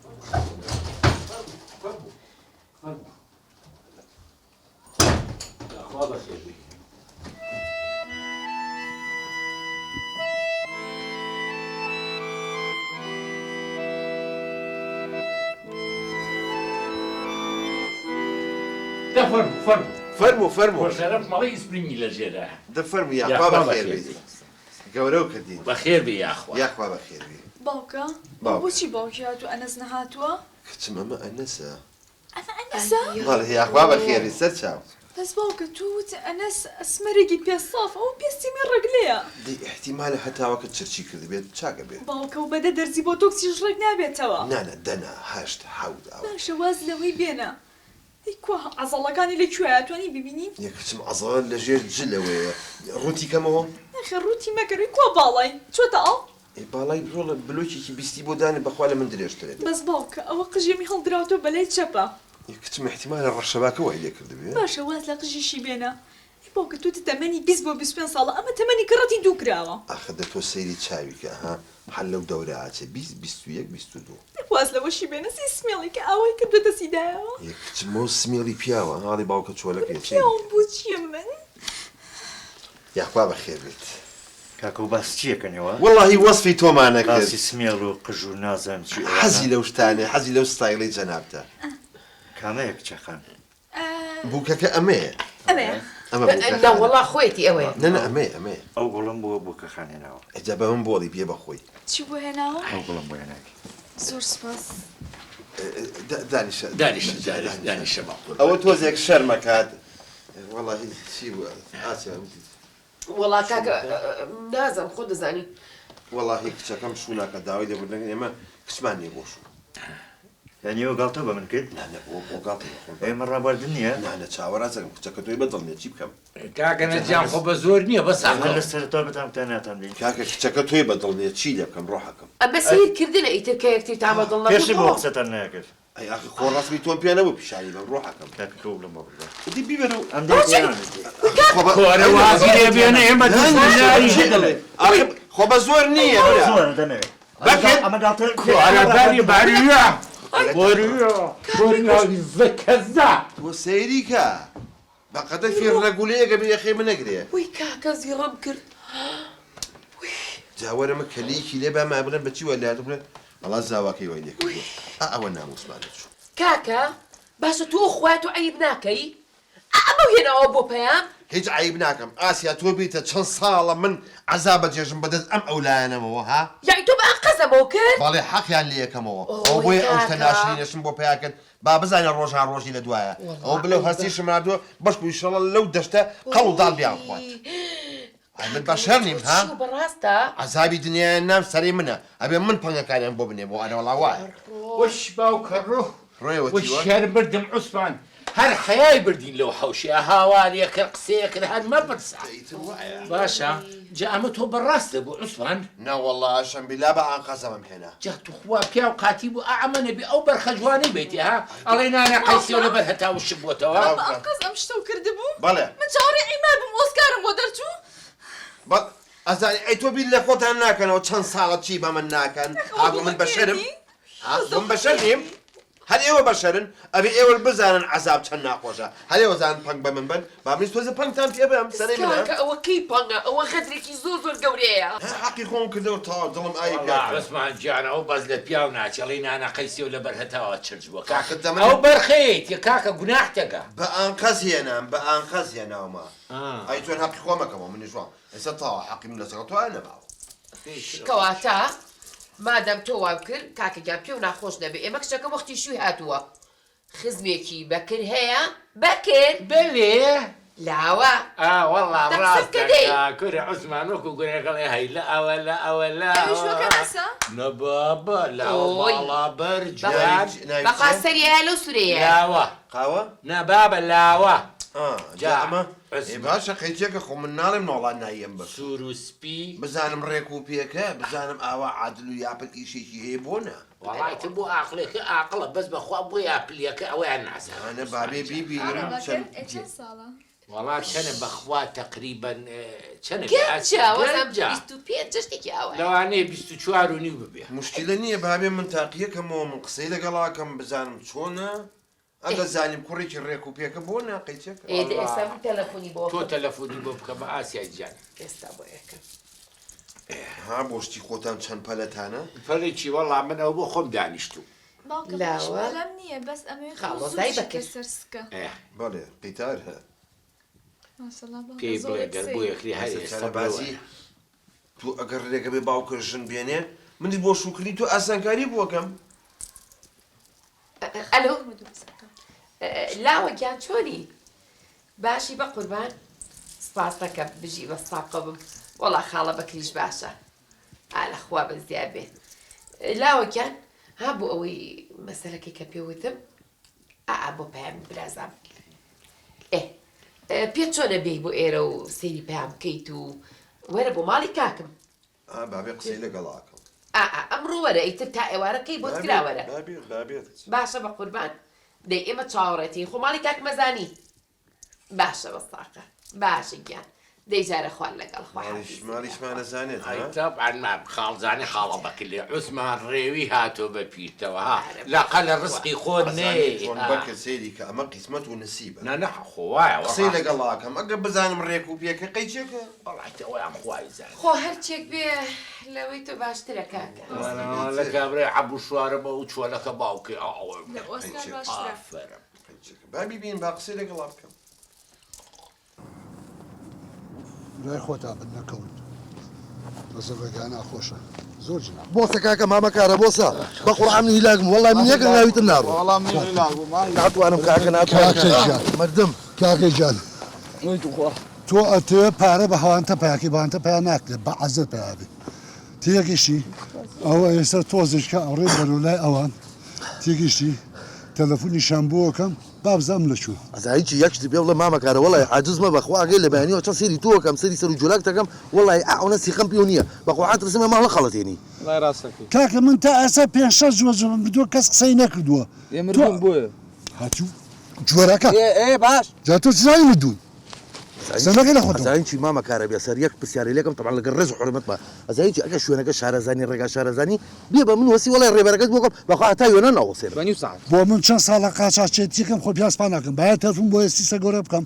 خوا بەخێر بی فەرمو شەرەف مەڵی ئیسپرینگی لە ژێرە دەفەرمو یاخوا بەخێر بیت گەورە و کردین بەخێر بی یاخوا یاخوا بەخێر بی باوکە بۆچی باوکی هاتووە ئەنەس نەهاتووە کچم ئەمە ئەنەسە ئەمە ئەنەسە بەڵێ یاخوا بەخێری سەر چاو بەس باوکە تووت ئەنەس ئەسمەرێکی پێسەاف ئەو پێستی من ڕگلەیە دی احتیمالە هەتاوەکە چرچی کرد بێت چاکە بێت باوکە و بەدە دەرزی بۆ تۆکسیش ڕێک نابێتەوە نانە دەنا هەشت حەوت ئەوە باشە واز لەوەی بێنە ئەیکوا ئازەڵەکانی لەکوێیە توانی ببینی یەکچم ئەزڵ لەژێر جلەوەیە ڕووتی کەمەوە نەخێ ڕووتی مەکەروی کوا باڵای چۆتە ئەڵ باڵای بڕۆڵە بلوکێکی بیستی بۆ دانێ بەخوا لە من درێژترێت بەس باوکە ئەوە قژێمی هەڵدراوتۆ بەلای چەپە یەکچم احتیمالە ڕەشەباکە وای لێ کرد بێت باشە واز لە قژیشی بێنە ئی باوکە تۆ تەمەنی 20 بۆ 25 ساڵە ئەمە تەمەنی کڕەتی دوو کراوە ئاخە دە تۆ سەیری چاویکە ها هەر لەو دەورە ئاچێ 20 21 22 واز لەوەشی بێنە سی سمێڵی کە ئاوای کردوتە سیدایەوە یەکچمۆ سمێڵی پیاوە هاڵی باوکە چۆلەکە پیاوم بۆ چییە من یاخوا بەخێر بێت کاکە و باس چیەکەنەوە وەڵڵاهی وەسفی تۆمانە کرد باسی سمێڵ و قژ و نازانم چی حەزی لەو شتانێ حەزی لەو ستایڵی جەنابتە کامەیە کچەخان بووکەکە ئەمەیە ئەوەیە ئەمە نا وەڵا خۆیەتی ئەوەیە نەنە ئەمەیە ئەو گوڵم بووە بووکە خانێناوە ئەجا بە من بۆڵی پێ بەخۆی چی بۆ هێناوە ئەو گوڵم بۆ هێناکی زۆر سپاس دانیشە باوکە ئەوە تۆزێک شەرمەکات وەڵی چی بووە ئاسیا وەڵا کاکە نازم خۆ دەزانی وەڵی کچەکەم شووناکە داوای دەبوردن ئێمە کچمان نیە بۆ شو یانیەوە گاڵتە بە من کرد نانە بۆ گاڵ ئێمە ڕابواردن نییە نانە چاوەڕاستەکەم کچەکە تۆی بەدڵ چی بکەم کاکە نەجیان خۆ بە زۆر نییە بەس ئەمە لە سەرتا بتام تا ناتان دێن کاکە کچەکە تۆی بەدڵ نیە چی لێ بکەم ڕۆحەکەم ئەمە سیرکردنە ئیتر کە یەکتر تامە دڵ پێشی بۆ قسەتان ناکرد ئەی ئاخی خۆ ڕاستمی تۆم پێ نەبوو پیشانی بەم ڕۆحەکەم کاکە تۆ بڵم بۆ بڕە دی بیبەرە و ئەم دەیان کۆرە وازی لێ بێنە ئێمە خۆ بە زۆر نییە زۆر دەمەوێت بەکرد ئەمە گاڵتە کۆرەباری باریە بۆریە زەکەزا تۆ سەیری کە بەقەدە فێڕەگولەیەگە بێ یەخێ من نەگرێ وی کاکە زیڕەم کرد جاوەرەمە کەلیکی لێ بە مابرن بەچی وەلاتە بڵێن ئەڵا زاواکەی وای لێ کردووە ئەوە ناموسمانە چوو کاکە باشە تۆ خوات و عیب ناکەی ئەمە هێناوە بۆ پەیام هیچ عیب ناکەم ئاسیا تۆ بیتە چەند ساڵە من عەزاب بەجێژم بەدەست ئەم ئەولایەنەمەوە ها یعنی تۆ بە قەزەمەوە کرد بەڵێ حەقیان لێ یەکەمەوە ئەو بۆی ئەو شتە ناشرینەشم بۆ پێیاکرد با بزانە ڕۆژان ڕۆژی لە دوایە ئەو بلەو هەستیشم مادووە بەش بوویشەڵە لەو دەشتە قەڵ و داڵ بیان خوات من بەشەر نیم ها بەڕاستە عەزابی دنیایان نام سەری منە ئەبێ من پەنگەکانیان بۆ بنێ بۆ ئەنە وەڵا وایە وش باوکە ڕۆ ڕۆیەوە وش شەر بردم عوسمان هەر حەیای بردین لەو حەوشێ هاوارێ کرد قسەیە کرد هەر مەپرسە باشە جا ئەمە تۆ بەڕاستە بۆ عوسمان ناوەڵا شەمبیلا بە ئانقەزەمەم هێنا جا توخوا پیا و قاتی بوو ئەمە نەبی ئەو بەرخەجوانەی بێتی ها ئەڵێ نانە قەیسیەوە لەبەر هەتاوشت بووەتەوە ئەقەز ئەم شتە و کردبوو بەڵێ من چاوەڕێ ئیمار بم ئۆسکارم بۆ دەرچوو ئەزانی ئەی تۆ بیر لە خۆتان ناکەنەوە چەند ساڵە چی بە من ناکەن ئاگۆ من بەشەرم من بەشەر نیم هەر ئێوە بەشەرن ئەبێ ئێوە بزانن عەزاب چەند ناخۆشە هەر ئێوە زانن پەنگ بە من بن با منیش تۆزە پەنگتان پێ بێم سەرەی منە کاکە ئەوە کەی پەنگە ئەوە خەترێکی زۆر گەورەیە حەقی خۆم کردەوە تا دڵم ئای عوسمان گیانەوە بەس لە پیا و ناچەڵی نانە قەیسیەوە لەبەر هەتاوە چرج بووە کاکە دەمە ئەو بەرخەیت یە کاکە گوناح تێگە بە ئانقەز هێنام بە ئانقەز هێناومە ئەی تۆن حەقی خۆمەکەمەوە منیشوان ئێستا تاوە حەقی من لەسەر تۆ نەباوە کەواتە مادەم تۆ وام کرد کاکەگیان پێ و ناخۆش نەبێ ئێمە کچەکە وەختی شووی هاتووە خزمێکی بەکر هەیە بەکر بەلێ لاوە وەڵا ڕاستە کوورە عوسمان وەکو گورێگەڵێ هەی لە ئەوە لە ئەوە لە نەبابە لاوەڵا بەرجان بەقا سەریە لەو سورەیە لاوە قاوە نەبابە لاوە جامە باشە قەیچێکە خۆ من ناڵێم نۆڵان نایەم بە سوور و سپی بزانم ڕێک و پێکە بزانم ئاوا عادل و یاپەت ئیشێکی هەیە بۆنە وڵایتە بۆ ئاقلێکە ئاقلە بەس بەخوا بۆ یاپلیەکە ئەویان نازانە ئەنە بابێ بیبینم چەند وڵات چەنە بەخوا تەقریبەن چەنە لەوانەیە 24 و نیو ببێ مشکلە نییە بابێ من تاقیەکەمەوە من قسەی لەگەڵاکەم بزانم چۆنە ئەگە زانیم کوڕێکی ڕێک و پێکە بۆ ناقیچێکە تۆ تەلەفۆنی بۆ بکە بە ئاسیای گیان ئێستا بۆ یەکەم ها بۆشتی خۆتان چەند پەلەتانە پەلێکی وەڵام من ئەو بۆ خۆم دانیشتو لاوەم نییە بەس ئەمێ سەرسکە بەڵێ قیتار هە پێی بڵێ گەر بۆ یەکری هەر ئێستا بازی تو ئەگەر ڕێگە بێ باوکە ژن بێنێ منی بۆ شوکری تو ئاسانکاری بووەکەم ئەلۆ لاوە گیان چۆنی باشی بە قوربان سپاس دەکەم بژی بەستاقە بم وەڵا خاڵە بەکریش باشە ئالەخوا بە زیاد بێت لاوەکیان ها بۆ ئەوەی مەسەلەکەی کە پێوتم بۆ پێم برازام پێ چۆنە بێی بۆ ئێرە و سەیری پێیان بکەیت و وەرە بۆ ماڵی کاکم بابێ قسەی لەگەڵاکەم ئەمڕۆ وەرە ئیتر تا ئێوارەکەی بۆ کراوەرە باشە بە قوربان دەی ئێمە چاوەڕێتی خۆ ماڵی کاک مەزانی باشە بەستاقە باشە گیان دەیجارە خوان لەگەڵ مالیشمان نەزانێت طبعا خاڵزانی خاڵە بەکلێ عوسمان ڕێوی هاتۆ بە پیرتەوە ها لەقە لە ڕسقی خۆت نێ بەکە سێری کە ئەمە قیسمەت و نسیبە نە خۆوایە قسەی لەگەڵاکەم ئەگە بزانم ڕێک و پێکە قەیچێکە بەڵاتەوەیان خوای زان خۆ هەرچێک بێ لەوەی تۆ باشترە کاکە لە کابرای عەبوو شوارە بە و چۆلەکە باوکێ بابی بین با قسەی لەگەڵا بکەم لای خۆتا بن نەکەون بەسە ڕێگان ناخۆشە زۆر جنا بۆسە کاکە مامەکارە بۆسە بە قورعان هیلاگم وەڵام من یەکە ناویتم ناڕۆ ناتوانم کاکە ناتوانم مردم کاکەی جان تۆ ئەتەوێ پارە بە هەوانتە پاکی بانتە پیا ناکرێت بە عەزت پیابێ تێگەشتی ئەوە ئێستا تۆزشکە ئەڕێ بەرەو لای ئەوان تێگەشتی تەلەفۆنی شامبۆکەم بابزام لە چوو ئەزایکی یەکشت پێ بڵێ مامەکارە وەڵی عاجزمە بەخواگەی لە بەیانیەوە چەند سێری تۆکەم سەری سەر و جولاک دەکەم وەڵی ئەوە سیخەم پێ نییە بەخوا ترسمە ماڵە خەڵەتێنی کاکە من تا ئەسا پێ شەش جوەجم بدووە کەس قسەی نەکردووە بۆیە هاتوو جوەرەکە باش جا تۆ چرای مردوون سەرەکەی لە خۆتەوە ئەزایکی مامەکارە بێ سەر یەک پرسیارەی لەکەم تەبعاً لەگەڵ ڕێز و حورمەتمە ئەزایکی ئەگە شوێنەکە شارەزانی ڕێگا شارەزانی بێ بە من وەسی وەڵی ڕێبەرەکەت بۆکەم بەخوا هەتا وێنە ناوەسێنم بۆ من چەند ساڵە قاچاقچێتیکەم خۆ پیاس پا ناکەم باید تەلفۆن بۆ ئێستا گەورە بکەم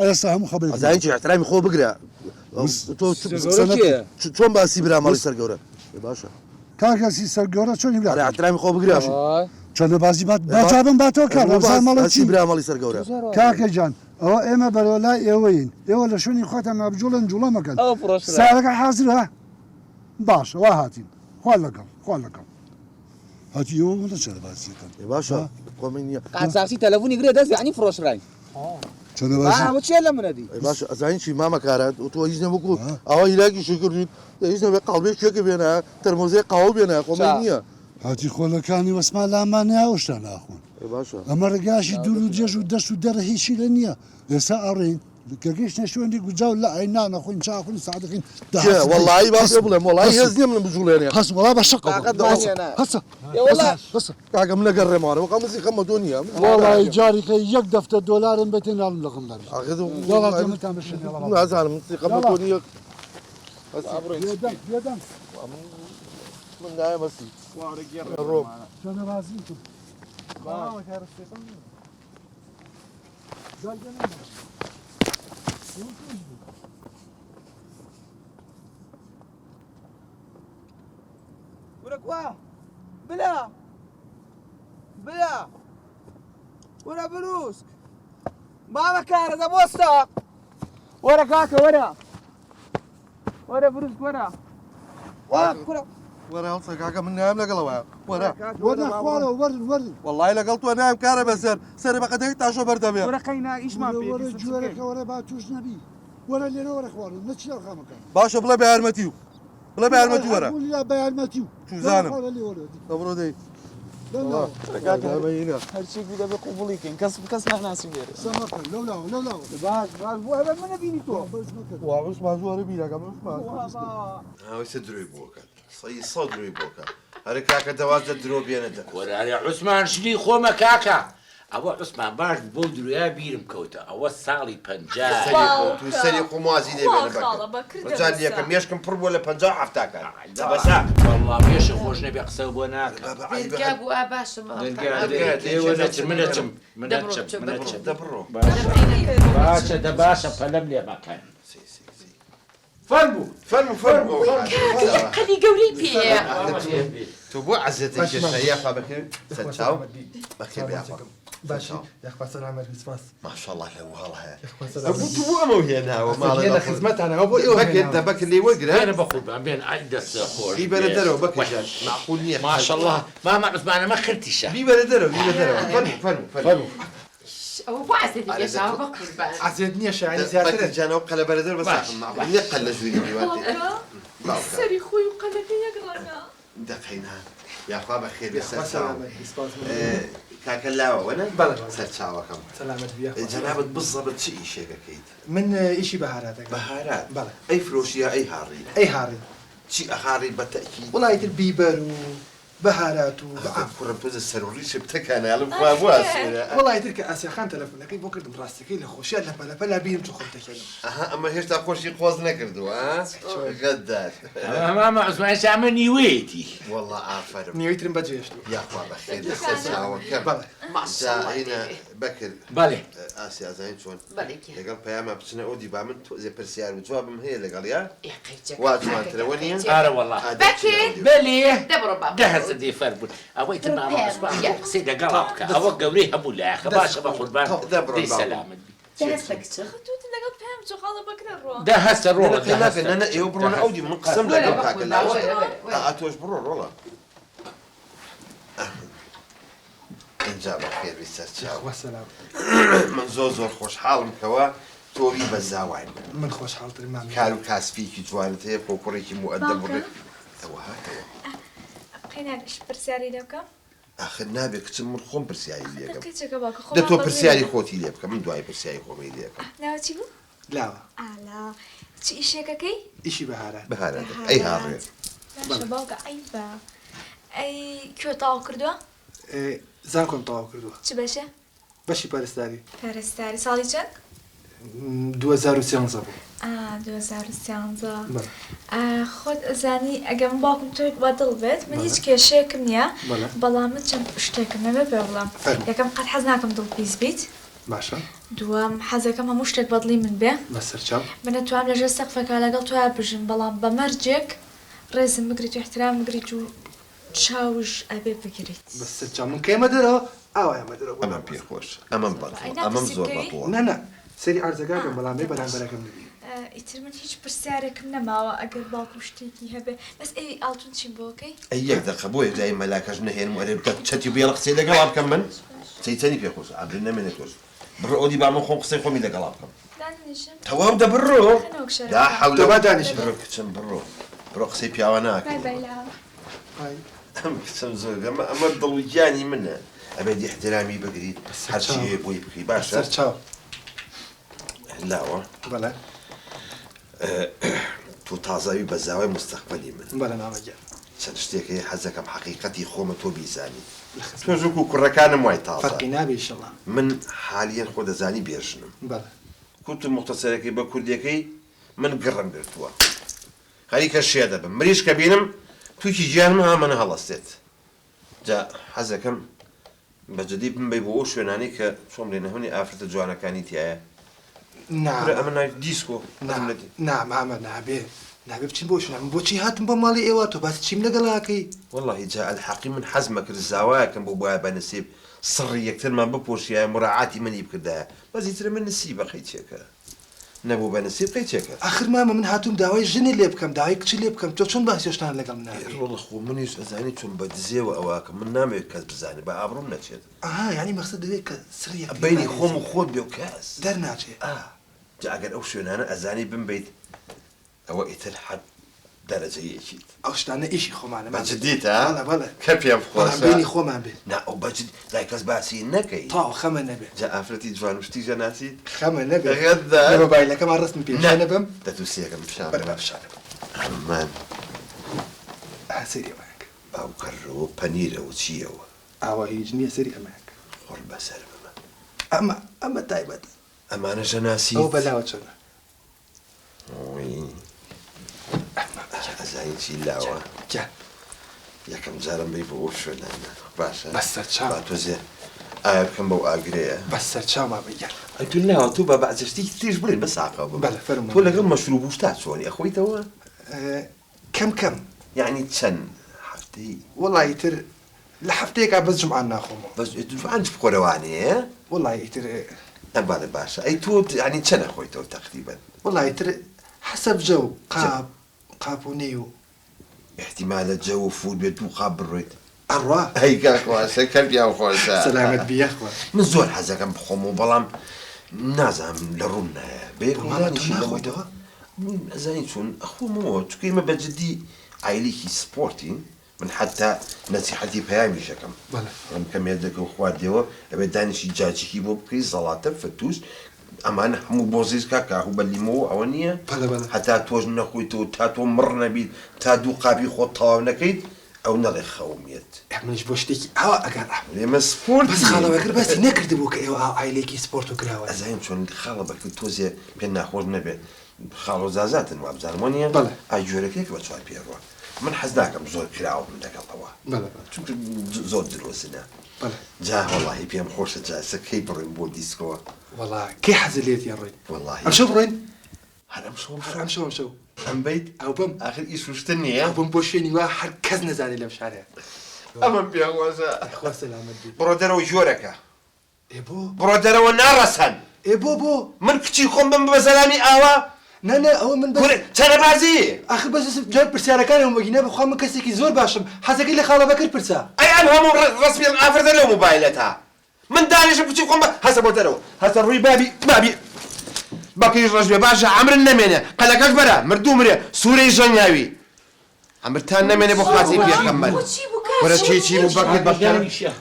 ئێستا هەموو خەبەر ئەزایکی احترامی خۆ بگرە چۆن باسی برا ماڵی سەر گەورە باشە کاکەسی سەر گەورە چۆنی برا احترامی خۆ بگرە چەندە بازی باچابم باتۆ کار ماڵی چی برا ماڵی سەر گەورە کاکە جان ئەوە ئێمە بەرەوە لای ئێوەین ئێوە لە شوێنی خۆتان نابجوڵن جوڵە مەکەن سارەکە حازرە باشە وا هاتین خوا لەگەڵ هاتی ئێوە لە چەندە بازیەکەن باشە خۆمە نییە قاچاقچی تەلەفۆنی گرێ دەست یعنی فرۆشڕای چەندە بازی چێ لە منەدی باشە ئەزانچی مامەکارە تۆ هیچ نەبوو ئەوە هیلاکی شکردیت هیچ نەبێ قاڵبێک شێکە بێنە تەرمۆزەی قاوە بێنە خۆمە نییە هاتی خۆلەکانی وەسمان لامان ناوەشتا ناخۆن ئەمە ڕگاشی دوور و جێژ و دەست و دەرە هیچی لە نییە ئێستا ئەڕێین کە گەیشتە شوێنی گوجاو لە ئەی نانەخۆین چاخۆین ساعتەکەین وەڵی باش بڵێم وڵی هێز نییە من بجوڵێنێ هەست وڵا بە شەق کاکەم لەگەڕ ڕێمانەوە قەمەسی خەمە دۆ نییە وڵی جاریکە $1 دۆلارم بێتێ ناڵم لە قم نازانم خەمە دۆ نییە من نایەمەسی ڕۆم چەندە بازی ورا بلا ورا بروسك ماما كارة ده بوستا ورا كاكا ورا بروسك ورا هەڵسە کاکە من نام لەگەڵەوە وەرن وەڵی لەگەڵ تۆ نام کارە بەسەر سەر بەقەدەی تاشە بەردەبێ ورا قەینا ئیشمان جوێرەکە وەرە با توش نەبی وەرە لێرە وەرە خوارن نەچی خامەکە باشە بڵێ بە یارمەتی و بڵێ بە یارمەتی وەرە بە یارمەتی و چوزانم ئەمڕۆ دەی هەرچێکی دەبێ قوبوڵیکەین کەس ناناسی لێرە باش منە بینی تۆ واوشمان زۆرە بیرەکەم ئەوەسە درۆی بۆکات سەی سەد درۆی بۆکات هەرە کاکە دەوازە درۆ بێنێتە وەرارێ عوسمان شلی خۆمە کاکە ئەوە عوسمان باش بۆ درویا بیرم کەوتە ئەوە ساڵی 50 تو سەری خۆمازی دەبێنەجان یەکە مێشکم پڕ بۆ لە 50 هەفتاکە بەسا وەڵڵا مێشە خۆش نەبێ قسە بۆ ناکە بووە باشم منەچم دەبڕۆ باشە دەباشە پەلەم لێ مەکەن فەرموو قەدی گەورەی پێەیە تۆ بۆ عەزەتی کێشە یاخوا بەخێر سەرچاو بەخێر بیاخوا باشی یەخوا سەلامەت بیسپاس ماشەڵڵا لە وهەڵ هەیە تو بۆ ئەمە هێناوە ماڵێ لە خزمەتانەوە بۆ ئێوە بەکر لێ وەرگرە بێنە بە قوربان بێن ئای دەستە خۆش بیبەرە دەرەوە بەکەجان معقول نییە ماشەڵڵا ماما عوسمانەمە خرتیشە بیبەرە دەرەوە فەرموو ئەوە بۆ عزێت گەشاوە بە قوربان عزێت نییە شایانی بەکر زیاترە جیانەوە قەلە بەرەدەر بەساقم ناڵ قەل لە ژووری میواتێ سەری خۆی و قەلەکە یەک ڕەنگە دەقەینا یاخوا بە خێر سەر چاوە کاکە لاوەوەنە سەر چاوەکەم سەلامەت بیا جەنابەت بزەبت چی ئیشێکەکەیت من ئیشی بەهاراتەکە بەهارات بەڵێ ئەی فرۆشیە ئەی هاڕی ئەی هاڕی چی ئەهاڕی بەتەکی وڵای تر بیبەر و بەهارات و کوڕم تۆزە سەرڕیش بتەکانەڵم خوا بواسێرە وڵای تر کە ئاسیاخان تەلەفۆنەکەی بۆ کردم ڕاستەکەی لە خۆشیان لە پەلەپە لا بینم چ خۆم دەکەنم ئەها ئەمە هێشتا خۆشی قۆز نەکردووە گەددار ماما عوسمان شامە نیوێتی وەڵڵا ئافرم نیوەی ترم بەجێشت یاخوا بەخێر لەسەر چاوەکەم بەڵێ هینە بەکر بەڵێ ئاسیازانی چۆن بەڵێکی لەگەڵ پەیامە بچنە ئەو دیبا من تۆزێ پرسیار و جوابم هەیە لەگەڵ یا ئێقەیچەکە وا جوانترەوە نییە ئارە وەڵڵا بەکر بەلێ دەبڕۆ بابا دەهەزە دێفەر بوون ئەوەی تر ماما عوسمان بۆ قسەی لەگەڵا بکە ئەوە گەورەی هەموو لایەخە باشە بە قوربان دەی سەلامت توت لەگەڵ پێم جوخاڵە بەکرە ڕۆ دا هەستە ڕۆڵە نە ئێوە بڕۆنە ئەو دی من قسەم لەگەڵ کاکە لاوە ئاتۆش بڕۆ ڕۆڵە ئەنجا بەخێر سەر چاوە وەسەلام من زۆر خۆشحاڵم کەوە تۆوی بە زاوای من خۆشحاڵترم مام کار و کاسپێکی جوانت هەیە پۆپڕێکی مؤدەب بڕێت ئەوە هاتەوە قەینانش پرسیاری لێ بکەم ئاخر نابێت کچم من خۆم پرسیاری لێەکەم قەیچەکە باکە خۆ دە تۆ پرسیاری خۆتی لێ بکە من دوای پرسیاری خۆمی لێ بکەم ناوچی بوو لاوە ئالا چی ئیشێکەکەی ئیشی بەهارات بەهارات ئەی هاڕێ باشە باوکە ئەی بە ئەی کوێ تاوا کردووە زان کۆم تەواو کردووە چ بەشە بەشی پەرستاری پەرستاری ساڵی چەند 2013 بوو 2013 خۆت ئەزانی ئەگەم باوکم تۆی بە دڵ بێت من هیچ کێشەیەکم نییە بەڵام من چەند شتێکم نەبێ پێ بڵام یەکەم قەت حەز ناکەم دڵ پیس بیت باشە دووەم حەزەکەم هەموو شتێک بەدڵی من بێ بەسەر چاو من نەتوانم لەژێر سەقفەکە لەگەڵ تۆیا بژم بەڵام بە مەرجێک ڕێزم بگریت و احترام بگریت و چاوش ئەبێ بگریت بەسەر چاو من کەمە دەرەوە ئاوایمە دەرەوە ئەمەم پێخۆش ئەمەم بەڵ ئەمەم زۆر بەڵوە نە سەری ئارزەکانم بەڵامێ بەرامبەرەکەم نبی ئیتر من هیچ پرسیارێکم نەماوە ئەگەر باوکم شتێکی هەبێ بەس ئەی ئاڵتون چیم بۆکەی ئەی یەک دەقە بۆیە جای مەلاکەش نەهێنم وەرێ چەتی بێڵە قسەی لەگەڵا بکەم من چەیتەنی پێخۆش ئابرێ نەمێنێت تۆش بڕۆ ئەو دیبا من خۆم قسەی خۆمی لەگەڵا بکەم تەواو دەبڕۆ دا حەولە دانیش بڕۆ کچم بڕۆ قسەی پیاوە ناکەم ئەم کچم زۆر ئەمە دڵویانی منە ئەبێت احترامی بگریت هەرچی هەیە بۆی بکەی باشە چاو لاوە بەڵێ تۆ تازاوی بە زاوای مستەقبەلی من بەڵێ نامەگەر چەند شتێکی حەزەکەم حەقیقەتی خۆمە تۆ بیزانی تۆ زووک و کوڕەکانم وای تازە فەرقی نابێ ئینشەڵا من حالیان خۆ دەزانی بێژنم بەڵێ کوت و مختصەرەکەی بە کوردیەکەی من گڕم گرتووە خەریکە شێ دەبم مریش کە بینم تووکی گیانم هامەنە هەڵەستێت جا حەزەکەم بەجددی بمبەی بۆ ئەو شوێنانی کە چۆم لێ نەهۆنی ئافرەتە جوانەکانی تایە ئەمە ناوی دیسکۆ نامامە نابێ نابێ بچین بۆ شوێنە من بۆچی هاتم بۆ ماڵی ئێوە تۆ باس چیم لەگەڵاکەی والله جا الحەقی من حەزمە کرد زاوایەکەم بۆ بایە بە نسیب سڕی یەکترمان بپۆشیایە مراعاتی منی بکردایە بەس هیچرە من نسیبە قەیچێکە نەبوو بە نسیب قەیچێکە ئاخر مامە من هاتووم داوای ژنی لێ بکەم داوای کچی لێ بکەم تۆ چۆن باسی هێشتان لەگەڵ ناکەی ڕۆڵە خۆ منیش ئەزانی چۆن بە دزێوە ئەواکەم من نامەوێت کەس بزانێ بە ئابڕۆم نەچێت ئاها یعنی مەقسەد دەوێت کە سڕی بینی خۆم و خۆت بێ و کەس دەرناچێت جا ئەگەر ئەو شوێنانە ئەزانی بمبیت ئەوە ئیتر حەد دەرەجەیەکیت ئەو شتانە ئیشی خۆمانە بەجددیتە بەڵێ کە پێم خۆش بینی خۆمان بێت نا ئەو بەجد لای کەس باسی نەکەی تاو خەمە نەبێت جا ئافرەتی جوان شتیجە ناسیت خەمە نەبێت غەدار مۆبایلەکەمان ڕستم پێ نەبم دەتووسیەکەم پیشان بەرەبا پیشانە ئەمان سەری ئەمەک ئەو کەڕەوە پەنیرە و چییەوە ئاوا هیچ نییە سەری ئەمەک خۆڕ بەسەر بمە ئەمە تایبەت ئەمانەشە ناسی ئەو بەلاوە چۆنە ئەزانی چی لاوە یەکەم جارم بی بۆ ئەو شوێنانە باشە بەسەر چاو تۆزێ ئایا بکەم بەو ئاگرەیە بەسەر چاو مابەگەر ئەی تو لاوە تو بە بەعجشتی تیش بڵێن بە ساقا بم بەڵێ فەرموو تۆ لەگەڵ مەشروب و شتا چۆنی ئەخۆیتەوە کەم کەم یعنی چەند هەفتەی وڵی تر لە هەفتەیەکا بەس جمعان ناخۆمەوە بەس ئەنج بخۆرەوانەیە وڵی تر ئەمبالە باشە ئەی تۆ ینی چەند ئەخۆیتەوە تەقریبەن وڵی تر حەسەب جە و قاپونی و احتیمالە جە و فول بێت و قاب بڕۆیت ئەڕوا هەی کاکواسە کەرپیا خۆشە سەلامەت بیەخوا من زۆر حەزەکەم بخۆم و بەڵام نازانم لە ڕوون نایە بەیەکڵانیشی لەمەوەیەوە ئەزانی چۆن ئەخۆمەوە چکەیمە بەجددی ئایلێکی سپۆرتین من حتا نەسیحەتی پەیامیشەکەم ئەم کەمێدەکە و خواردەوە ئەبێ دانیشی جاچێکی بۆ بکەی زەڵاتە فتوش ئەمانە هەموو بۆزیز کاکو بە لیمەوە ئەوە نییە هەتا تۆش نەخۆیتەوە تا تۆ مڕ نەبیت تا دوو قاپی خۆت تەواو نەکەیت ئەو نەڵێ خەومیت منش بۆ شتێکی ئەوە ئەگەر ئێمە سپۆرت بەس خاڵەوەکر باسی نەکردبوو کە ئێوە ئایلێکی سپۆرت و کراوە ئەزانیم چۆن خاڵە بەکرد تۆزێ پێ ناخۆش نەبێت خاڵۆ زازاتن وابزانمە نیە ئای جۆرەکەیک بە چوار پێڕوە من حەز ناکەم زۆر کراوە من دەگەڵەوە چونکە زۆر درۆزنە جا وەڵاهی پێم خۆشە جاسە کەی بڕین بۆ دیسکەوە وەڵا کەی حەزە لێت ڕۆین وەڵاهی ئەمشەو بڕۆین هەر ئەمشەو ئەم بیت ئەو بم ئاخر ئیش وشتن نییە بم بۆ شوێنی وا هەر کەس نەزانێت لەم شارەیە ئەمەم پیاوازە خوا سەلامەت بی بڕۆ دەرەوە ژۆرەکە بۆ بڕۆ دەرەوە ناڕەسەن بۆ من کچی خۆم بم بە زەلامی ئاوا نە ئەوە من چەرەبازی ئاخر بەس جار پرسیارەکانم وەگینە بخوا من کەسێکی زۆر باشم حەزەکەی لە خاڵەوەکر پرسا ئەی ئەم هەموو ڕسمی ئافرەدە لەو مۆبایلەتە من دانیشم کچی خۆم بە هەسە بۆ دەرەوە هەسە ڕووی بابی باقیش ڕژبێ باشە ئەمرن نەمێنێ قەلەکەش بەرە مردوو مرێ سوورەی ژەنیاوی ئەمرتان نەمێنێ بۆ خاچی پێخەمبەر وەرە چی بوو بەکرد بەکەن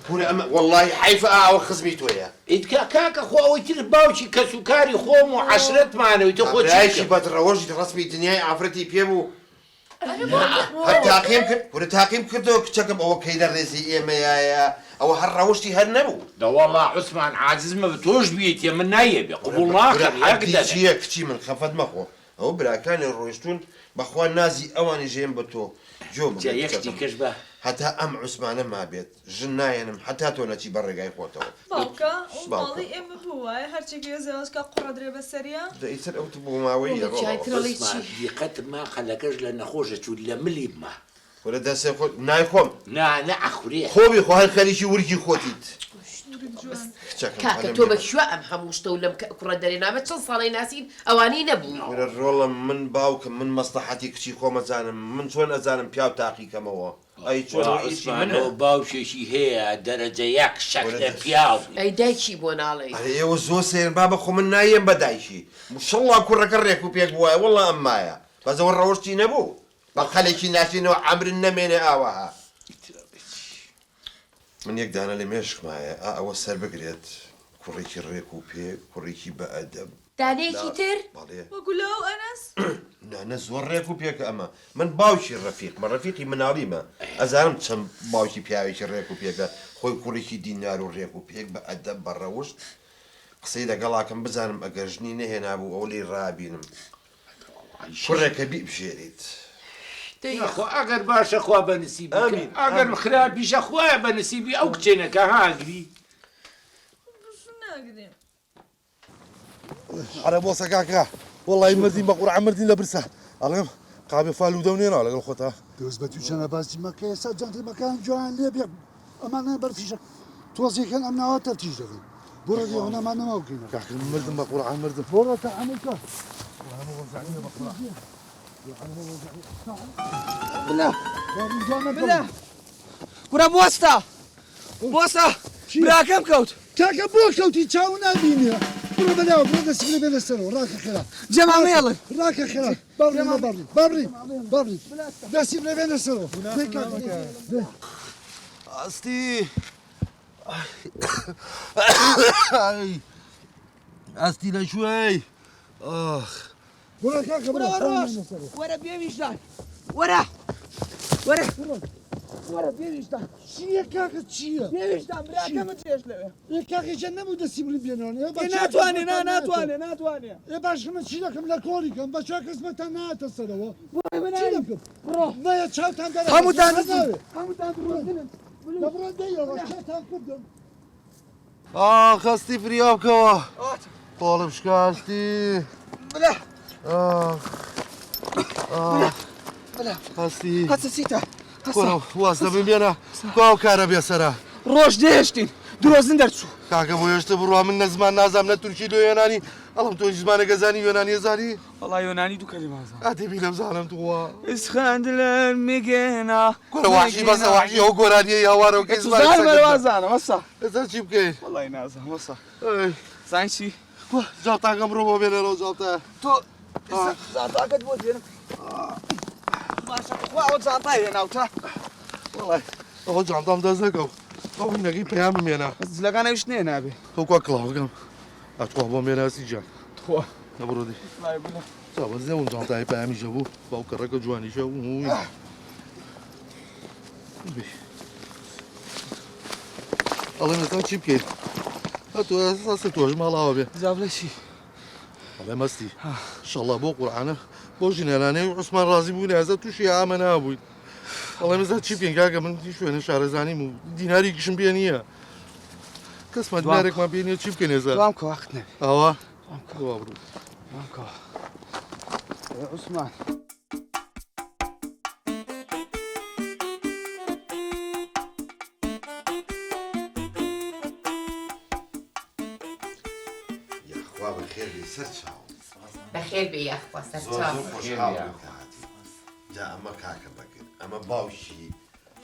پورە ئەمە وەڵڵاهی حیفە ئاوە خزمی تۆیە ئیدکا کاکە خۆ ئەوەی تر باوکی کەسوکاری خۆم و عەشرەتمانەوەی تۆ خۆچایشی بەدڕەوەژی ڕسمی دنیای ئافرەتی پێ بوو هەر تاقیم کرد وەرە تاقیم کردەوە کچەکەم ئەوە کەی لە ڕێزی ئێمەیایە ئەوە هەر ڕەوشتی هەر نەبوو دەوەڵا عوسمان عاجزمە بە تۆش بیێتێ من نایەبێ قبوڵ ناکەم چییە کچی من خەفەت مەخۆ ئەو براکانی ڕۆیشتون بەخوا نازی ئەوانی ژێم بە تۆ جۆ یەکتی کەش بە هەتا ئەم عوسمانە مابێت ژن نایەنم هەتا تۆ نەچی بە ڕێگای خۆتەوە باوکە باڵی ئێمە بووایە هەرچێکی زێوەسکە قوڕدرێ بەسەریە دەئیتر ئەوت بۆ ماوەی دیقەت ما خەلەکەش لە نەخۆشە چوو لە ملی بما وەرە دەسێ خۆت نایخۆم نە ئەخورێ خۆبی خۆ هەر خەریکی ورکی خۆتیت کاکە تۆ بەکوێ ئەم هەموو شتە و لەم کوڕە دەرێنامە چەند ساڵی ناسین ئەوانی نەبوو وەرە ڕۆڵم من باوکم من مەسلحەتی کچی خۆمەزانم من چۆن ئەزانم پیا و تاقیکەمەوە ئەی چۆن منەوە باوشێکی هەیە دەرەجە یەک شەک لە پیاو ئەی دایکی بۆ ناڵێ ئێوە زۆر سێن بابە خۆ من نایەم بە دایکی مشەڵڵا کوڕەکە ڕێک و پێک بووە وەڵا ئەممایە بەزەوە ڕەوشتی نەبوو بە خەلێکی ناشینەوە ئەمرن نەمێنێ ئاوەها من یەک دانە لە مێشکمایە ئەوە سەر بگرێت کوڕێکی ڕێک و پێ کوڕێکی بە ئەدەب دانەیەکی تر وەگولە و ئەنەس نانە زۆر ڕێک و پێکە ئەمە من باوکی ڕەفیقمە ڕەفیقی مناڵیمە ئەزانم چەند باوکی پیاوێکی ڕێک و پێکە خۆی کوڕێکی دینار و ڕێک و پێک بە ئەدەب بە ڕەوشت قسەی لەگەڵاکەم بزانم ئەگەر ژنی نەهێنابوو ئەو لێی ڕابینم کوڕێکە بیبژێریت خۆ ئەگەر باشە خوا بە نسیبی ئەگەر خراپیشە خوایە بە نسیبی ئەو کچێنەکە هاگری على بوسە کاکە وەڵی مردین بە قورعە مردین لە برسە ئەڵێم قابێ فالوودە و نێنەوە لەگەڵ خۆتە پێوەست بە تووچەنە باسی مەکە ئێستا جانتیمەکان جوان لێ بێ ئەمانە بەرفیشە تۆزیەکەن ئەم ناوە تەرتیژ دەکەن بۆرە دیێوەنەمان نەما بکەینە کاکە مردم بە قورعە مردم بۆرە تا ئەمریکا بلا کوڕە بوەستە براکەم کەوت کاکە بۆ کەوتی چاو نبینە برو بەلاوە برو دەسیبرێ بێ لەسەرەوە ڕاکە خێرا جەمامێڵن ڕاکە خێرا بابڕین دەسیبرێ بێ لەسەرەوە ئاستی ئاستی لە شوێی برو کاکە برو وەرە بێویشدان وەرە بێویشدان چییە کاکە چییە؟ بێویشدان براکەمە چێش لەوێ کاکەجە نەبوو دەسیبری بێنەوە ناتوانێ ێ باشمە چی دەکەم لە کۆریکەم بە چا کەسمەتان ناتە سەرەوە چی دەکەم؟ نایە چاوتان دەرە هەمووتان دەبڕۆدەیەوەتان کردم خستی فریابکەوە قۆڵم شکاستی هەستی هەسە چیتە واز دەبێ بێنە کاو کارە بێسەرە ڕۆژ دێشتین درۆزن دەرچوو کاکە بۆ هێشتا بڕوا من نەزمان نازام نە تورکی لە یۆنانی ئەڵم تۆ زمانە گەزانی یۆنانی زانی وەڵای یۆنانی دوو کەلیمازان ئاتێبی لەم زانم تووە ئسخاندلەر میگێنا گۆرە وحشی بەسە وحشی ئەو گۆرانیە یاوارەوە کەی زانمەوازانە وەسا ئێستا چی بکەین وەڵای نازانم وەسا زانی چی جاڵتاکەم ڕۆ بۆ بێنەرەوە جاڵتە تۆ زانتاکەت بۆ دێنم باشە خوا ئەوە جانتای هێناوتە وەڵای ئەوە جانتام دەست نەکەو ئەو هینەکەی پەیامم هێنا زلەکانەویش نێ نابێ تۆ کوا کڵاوەکەم ئەتخوا بۆ مێراسی جان خوا نەبڕۆ دی چاوە زێون جانتای پەیامیشە بوو باو کەڕەکە جوانیشە و ئەڵێ ئێستا چی بکەین تۆ ئەستا تۆش ماڵاوە بێ جابلە چی ئەڵێ مەستی شەڵڵا بۆ قورعانە بۆ ژنێرانەی عوسمان ڕازی بوو نێزە تووشی ئامە نابووین ئەڵێ مەزا چی بکەین کاکە من شوێنە شارەزانیم و دیناری گشم پێ نییە کەسمە دینارێکمان پێ نییە چی بکەین ێزە دوام کە وەخت نەبێ ئەوە بڕوو دوام کەوە عوسمان یاخوا بەخێر بێ سەر چاو بەخێر بێ یاخوا سەر زۆر چاو زۆر خۆشحاڵ بووم کە هاتی جا ئەمە کاکە بەکرد ئەمە باوشی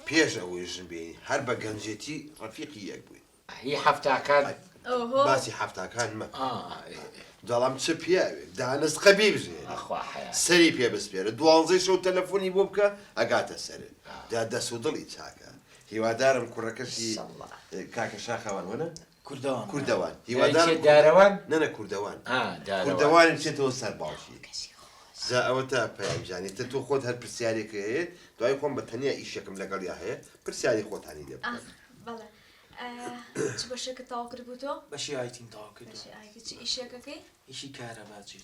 پێش ئەوەی ژن بێنی هەر بە گەنجێتی ڕەفیقی یەک بووین هی هەفتاکان باسی هەفتاکان مە دەڵام چ پیاوێک دانست قەبی بژێ سەری پێ بسپێرە 12 شەو تەلەفۆنی بۆ بکە ئەگاتە سەرێ دا دەست و دڵی چاکە هیوادارم کوڕەکەشی کاکە شاخەوان وەنە کوردەوان هیوادارم دارەوان نەنە کوردەوان کوردەوانی بچێتەوە سەر باوشی جا ئەوە تا پەیامجانی تر تۆ خۆت هەر پرسیارێکە هەیە دوای خۆم بە تەنیا ئیشەکەم لەگەڵیا هەیە پرسیاری خۆتانی لێ بکەن بەڵێ چ بەشێکە تاوا کرد بوو تۆ بەشی ئایتیم تاوا کرد چی ئیشێکەکەی ئیشی کارەباجی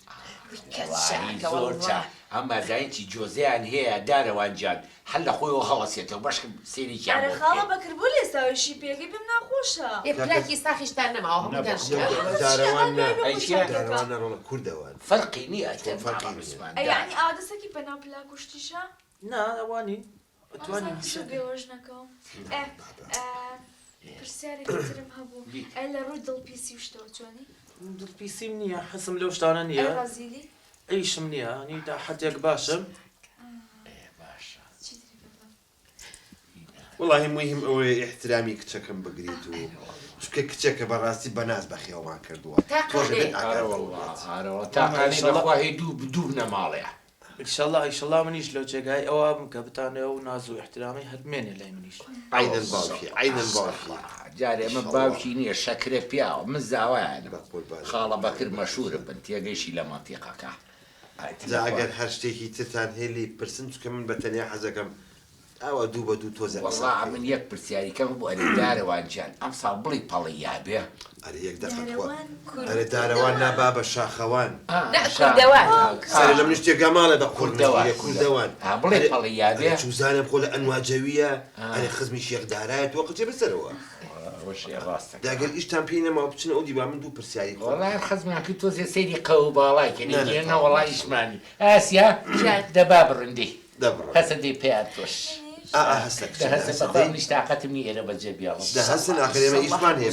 زۆر چا ئەم بازایکی جۆزیان هەیە دارەوانجان هەر لە خۆیەوە هەڵەسێتەوە باشکم سێریکیان ئەرە خاڵە بەکردبوو لێستاویشی پێەکەی پێم ناخۆشە پلاکی ساخیشتان نەماوە هەموو دارەوان نەڕۆڵە کوردەوان فەرقی نییە یعنی ئادەسەکی پەنا پلا کوشتیشە نا ئەوانی بێوەژنەکەم پرسیارێکی ترم هەبوو ئەی لە ڕووی دڵپیسی وشتەوە چۆنی دڵپیسیم نییە حەسم لەو شتانە نییە ڕازیلی ئەیشم نییە نی دا حەتێک باشم وڵی مهم ئەوەی احترامی کچەکەم بگریت و چکە کچێکە بەڕاستی بەناز بە خێوەمان کردووە تاقانی لەخواهی دوو نەماڵەیە ئیشەڵڵا ئیشەڵڵا منیش لەو جێگای ئەوە بم کە بتانەوە و ناز و احترامی هەرمێنێ لای منیش عینەن باوکی عینەن باوکی جارێ ئەمە باوکی نییە شەکرە پیاوە من زاوایانە خاڵە بەکرد مەشهورە بن تێگەیشی لە مەنتیقەکە جا ئەگەر هەر شتێکی ترتان هێلی پرسن چکە من بە تەنیا حەزەکەم ئەوە دوو بە دوو تۆزە وەڵا من یەک پرسیاریکەم بۆ ئەرێدارەوانجان ئەم ساڵ بڵی پەڵی یابێ ئەرە یەک دەقەتوە ئەرە دارەوان نابا بە شاخەوان سەر لە منیش تێگا ماڵە بە کوردەوان بڵێ پەڵی یابێ چوزانم خۆ لە ئەنواجەویە ئەرە خزمی شێخدارایەت وە قچێ بەسەرەوە داگەر ئیشتان پێی نەماوە بچنە ئەو دیوا من دوو پرسیاری وەڵای خزمیان کرد تۆزێ سەیری قەو باڵای کردێنە وەڵایشمانی ئاسیا دەبا بڕندی هەسە دەی پێیان تۆش هەسە تااقەتم نی ئێرە بەجێ بیاڵم هەستن ئاخرێمە ئیشمان هەیە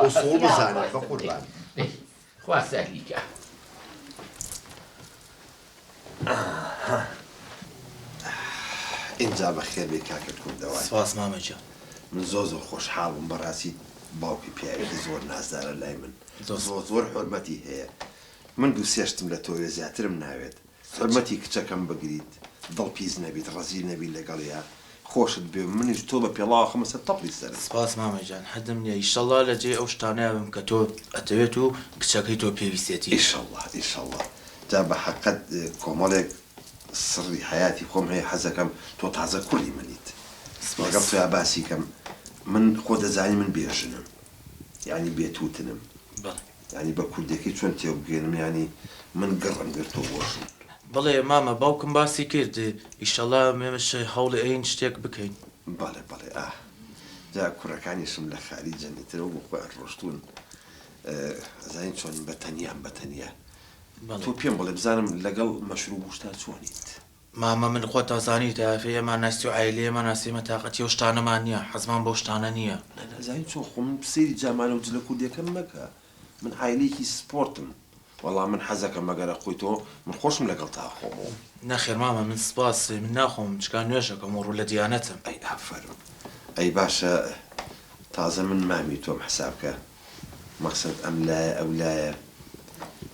ئوسوڵ بزانە بە قوربان خوا سەهلیکە اینجا بەخێر بێ کاکەت کوردەوای سواس مامەجان من زۆر زۆر خۆشحاڵم بەڕاستی باوکی پیاوێکی زۆر نازدارە لای من زۆر حۆرمەتی هەیە من دوو سێشتم لە تۆوێ زیاترم ناوێت حۆرمەتی کچەکەم بگریت دڵپیز نەبیت ڕەزیل نەبی لەگەڵیا خۆشت بێ منیش تۆ بە پێڵاوە خەمە سەر تەپڵی سەر سپاس مامەجان حەدم نییە ئیشەڵڵا لە جێ ئەو شتانەیە بم کە تۆ ئەتەوێت و کچەکەی تۆ پێویستێتی ئیشەڵڵا ئیشەڵڵا جا بە حەقەت کۆمەڵێک سڕی حیاتی خۆم هەیە حەزەکەم تۆ تازە کوردی منیت لەگەڵ تۆیا باسی کەم من خۆ دەزانی من بێژنم یعنی بێتوتنم ینی بە کوردێکی چۆن تێبگەێنم ینی من گەڕم گرتۆ بۆشم بەڵێ مامە باوکم باسی کرد ئیشەڵا مێمەش هەوڵی ئەین شتێک بکەین بەڵێ بەڵێ جا کوڕەکانیشم لە خاری جەنێترەوە بۆ خۆیان ڕۆشتون ئەزانین چۆن بەتەنیان بەتەنیا تۆ پێم بڵێ بزانم لەگەڵ مەشروب وشتا چۆنیت ماما من خۆ تازانی تافێمان ناستی و عیلێمان ناسیمە تااقەتی و شتانەمان نییە حەزمان بۆ شتانە نییە نازانی چۆن خۆ من سەیری جامانە و جلە کوردیەکەم مەکە من عیلێکی سپۆرتم وەڵام من حەزەکەم مەگەرە خۆیتەوە من خۆشم لەگەڵ تا خۆمەوە نەخێر ماما من سپاس من ناخۆم چکار نوێژەکەم و ڕوو لە دیانەتم ئەی ئافەرم ئەی باشە تازە من مامی تۆم حسابکە مەقسەد ئەم لایە ئەو لایە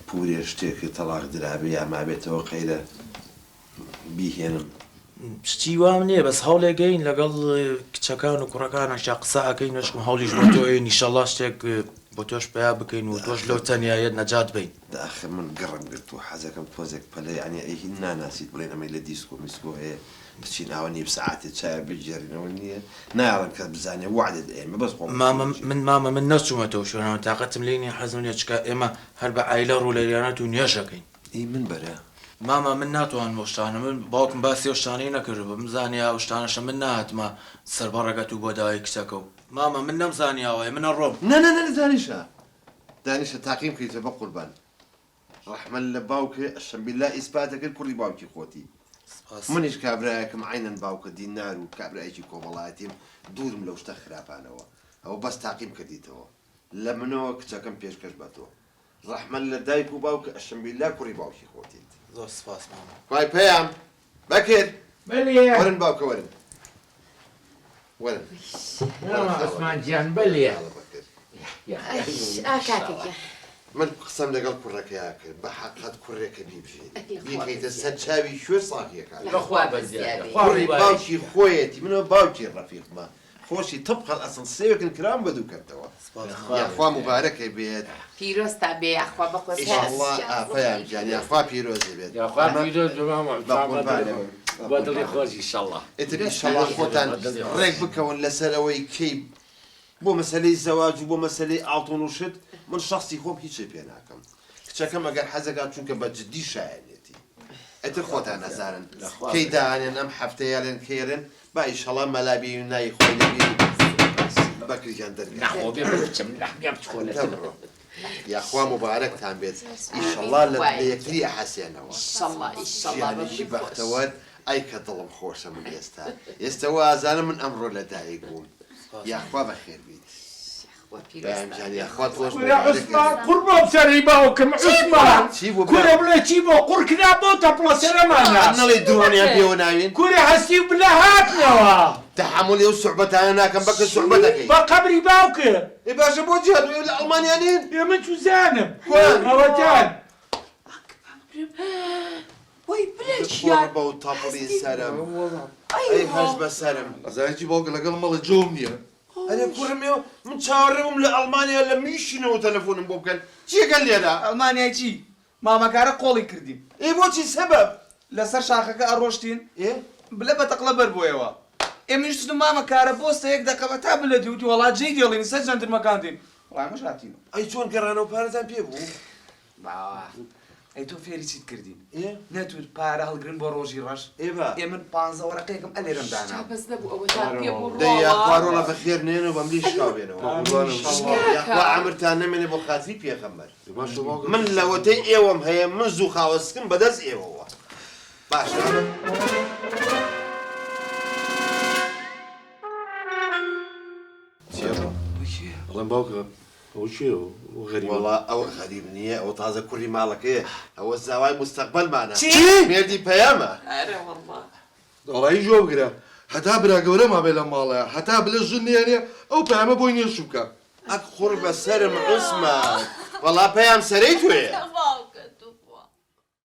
پورێ شتێکی تەلاق درابێ یا مابێتەوە قەیرە بیهێنم شتی وام نییە بەس هەوڵێگەین لەگەڵ کچەکان و کوڕەکانەشا قسە ئەەکەین نشکم هەوڵیش بۆ تۆی نیشەڵا شتێک بۆ تۆش پیا بکەین و تۆش لەو تەنیایەت نەجات بین داخ من گەڕم گرت و حەزەکەم تۆزێک پەلەی ئەنی ئەی هین ناناسیت بڵێن ئەمەی لە دیسکۆ میسکۆ هەیە بچین ئەوە نیە سعاتێ چای بجێڕینەوە نییە ناڵم کە بزانێ وعدت ئێمە بەس ماما من نەچوومەتەوە شوێنەوە تااقەتم لێ نیە حەزم لێ چکە ئێمە هەر بە عیلە ڕوولەریانەت و نوێژەکەین ئەی من بەرە ماما من ناتوان بۆ شتانە من باوکم باسی شتانەی نەکردو بمزانیا ئەو شتانەشە من نهاتمە سەربەڕەکەت و بۆ داوای کچەکە و ماما من نەمزانیاوەیە منە ڕۆم نە دانیشە دانیشە تاقیم کەیتە بە قوربان ڕەحمە لە باوکە ئەشەمبیلا ئیسپاتەکرد کوڕی باوکی خۆتی منیش کابراایەکەم عینەن باوکە دینار و کابراایکی کۆمەڵایەتیم دوورم لەو شتە خراپانەوە ئەوە بەس تاقیم کردیتەوە لە منەوە کچەکەم پێشکەش بە تۆ ڕەحمە لە دایک و باوکە ئەشەمبیلا کوڕی باوکی خۆتیت زۆر سپاس ماما وای پێیان بەکرد بەلێ وەرن باوکە وەرن وەرن عوسمان گیان بەلێ من قسەم لەگەڵ کوڕەکەیا کرد بە حەقەت کوڕێکە بیبژێت بیکەیتە سەر چاوی شوێ ساقیەکان کوڕی باوکی خۆیەتی منەوە باوکی ڕەفیقمە خۆشی تبقەڵ ئەسڵ سێوێکن کرام بە دوو کردەوە یاخوا مبارەکە بێت پیرۆستا بێ یاخوا ئیشەڵڵا ئافەیان گیان یاخوا پیرۆزی بێت بۆ دڵی خۆش ئیشەڵڵا ئیتر ئیشەڵڵا خۆتان ڕێک بکەون لەسەر ئەوەی کەی بۆ مەسەلەی زەواج و بۆ مەسەلەی ئاڵتۆن و شت من شخصی خۆم هیچی پێ ناکەم کچەکەم ئەگەر حەزەکات چونکە بە جددی شایەنێتی ئیتر خۆتان نەزانن کەی داهانێن ئەم هەفتەیە لێن کێرن با ئیشەڵڵا مەلابی و نای خۆی لەبیر بەکریان دەرگا یاخوا مبارەکتان بێت ئیشەڵڵا لە یەکتری ئەحەسێنەوە ژیانێکی بەختەوەر ئەی کە دڵم خۆشە من ئێستا ئازانم من ئەمڕۆ لە دایک بووم یاخوا بەخێر بیت قوربان سەری باوکم عوسمان کوورە بڵێ چی بۆ قوڕکرا بۆتە پڵۆسەرەمانە نەڵی درۆنیان پێوە ناوین کوورە هەستی و بلە هاتنەوە تحملی ئەو سوحبەتانە ناکەم بەکە سوحبەت دەکەی بە قەبری باوکە ئێ باشە بۆ جیهات لە ئەڵمانیانین ئێمە چوزانم ئەوەتان وای خۆڕ بە و تاپڵی سەرم ئەی هەش بە سەرم ئەزایکی باوکە لەگەڵ مەڵە جۆم نییە ئەرێ کوڕمێەوە من چاوەڕێم لە ئەڵمانیا لە میشینەوە تەلەفۆنم بۆ بکەن چیەکەن لێدا ئەڵمانیای چی مامەکارە قۆڵی کردیم ئێ بۆچی سەبەب لەسەر شاخەکە ئەڕۆشتین بلە بە تەقلە بەر بۆیەوە ئێمەش تم مامەکارە بۆستە یەک دەقەبە تا بلە دیوتی وڵات جێی دێڵین سەر جەندرمەکاندین وایمەش هاتین ئەی چۆن گەڕانەوە پارەتان پێ بوو ئەی تۆ فێری چیت کردین نەتوت پارە هەڵگرن بۆ ڕۆژی ڕەش ئێمە 15 وەرەقەیەکم ئەلێرم دانا دەیخواڕۆڵە بەخێر نێنەوە بەم لی شکاوێنەوە یاخوا ئەمرتان نەمێنێ بۆ خاتری پێغەمبەر من لەوەتەی ئێوەم هەیە من زوو خاوەسکم بەدەست ئێوەوە باشە بەڵێن باوکە ئەو چیە غەریب وەڵا ئەوە غەریب نییە ئەو تازە کوڕی ماڵەکەیە ئەوە زاوای مستەقبەلمانە مێردی پەیامە دەڵایی ژۆ بگرە هەتا برا گەورە مابێ لە ماڵەیە هەتا بلە ژن نیانێ ئەو پەیامە بۆی نێشو بکە ئەک خوڕ بە سەرم عوسمان وەڵا پەیام سەرەی توێ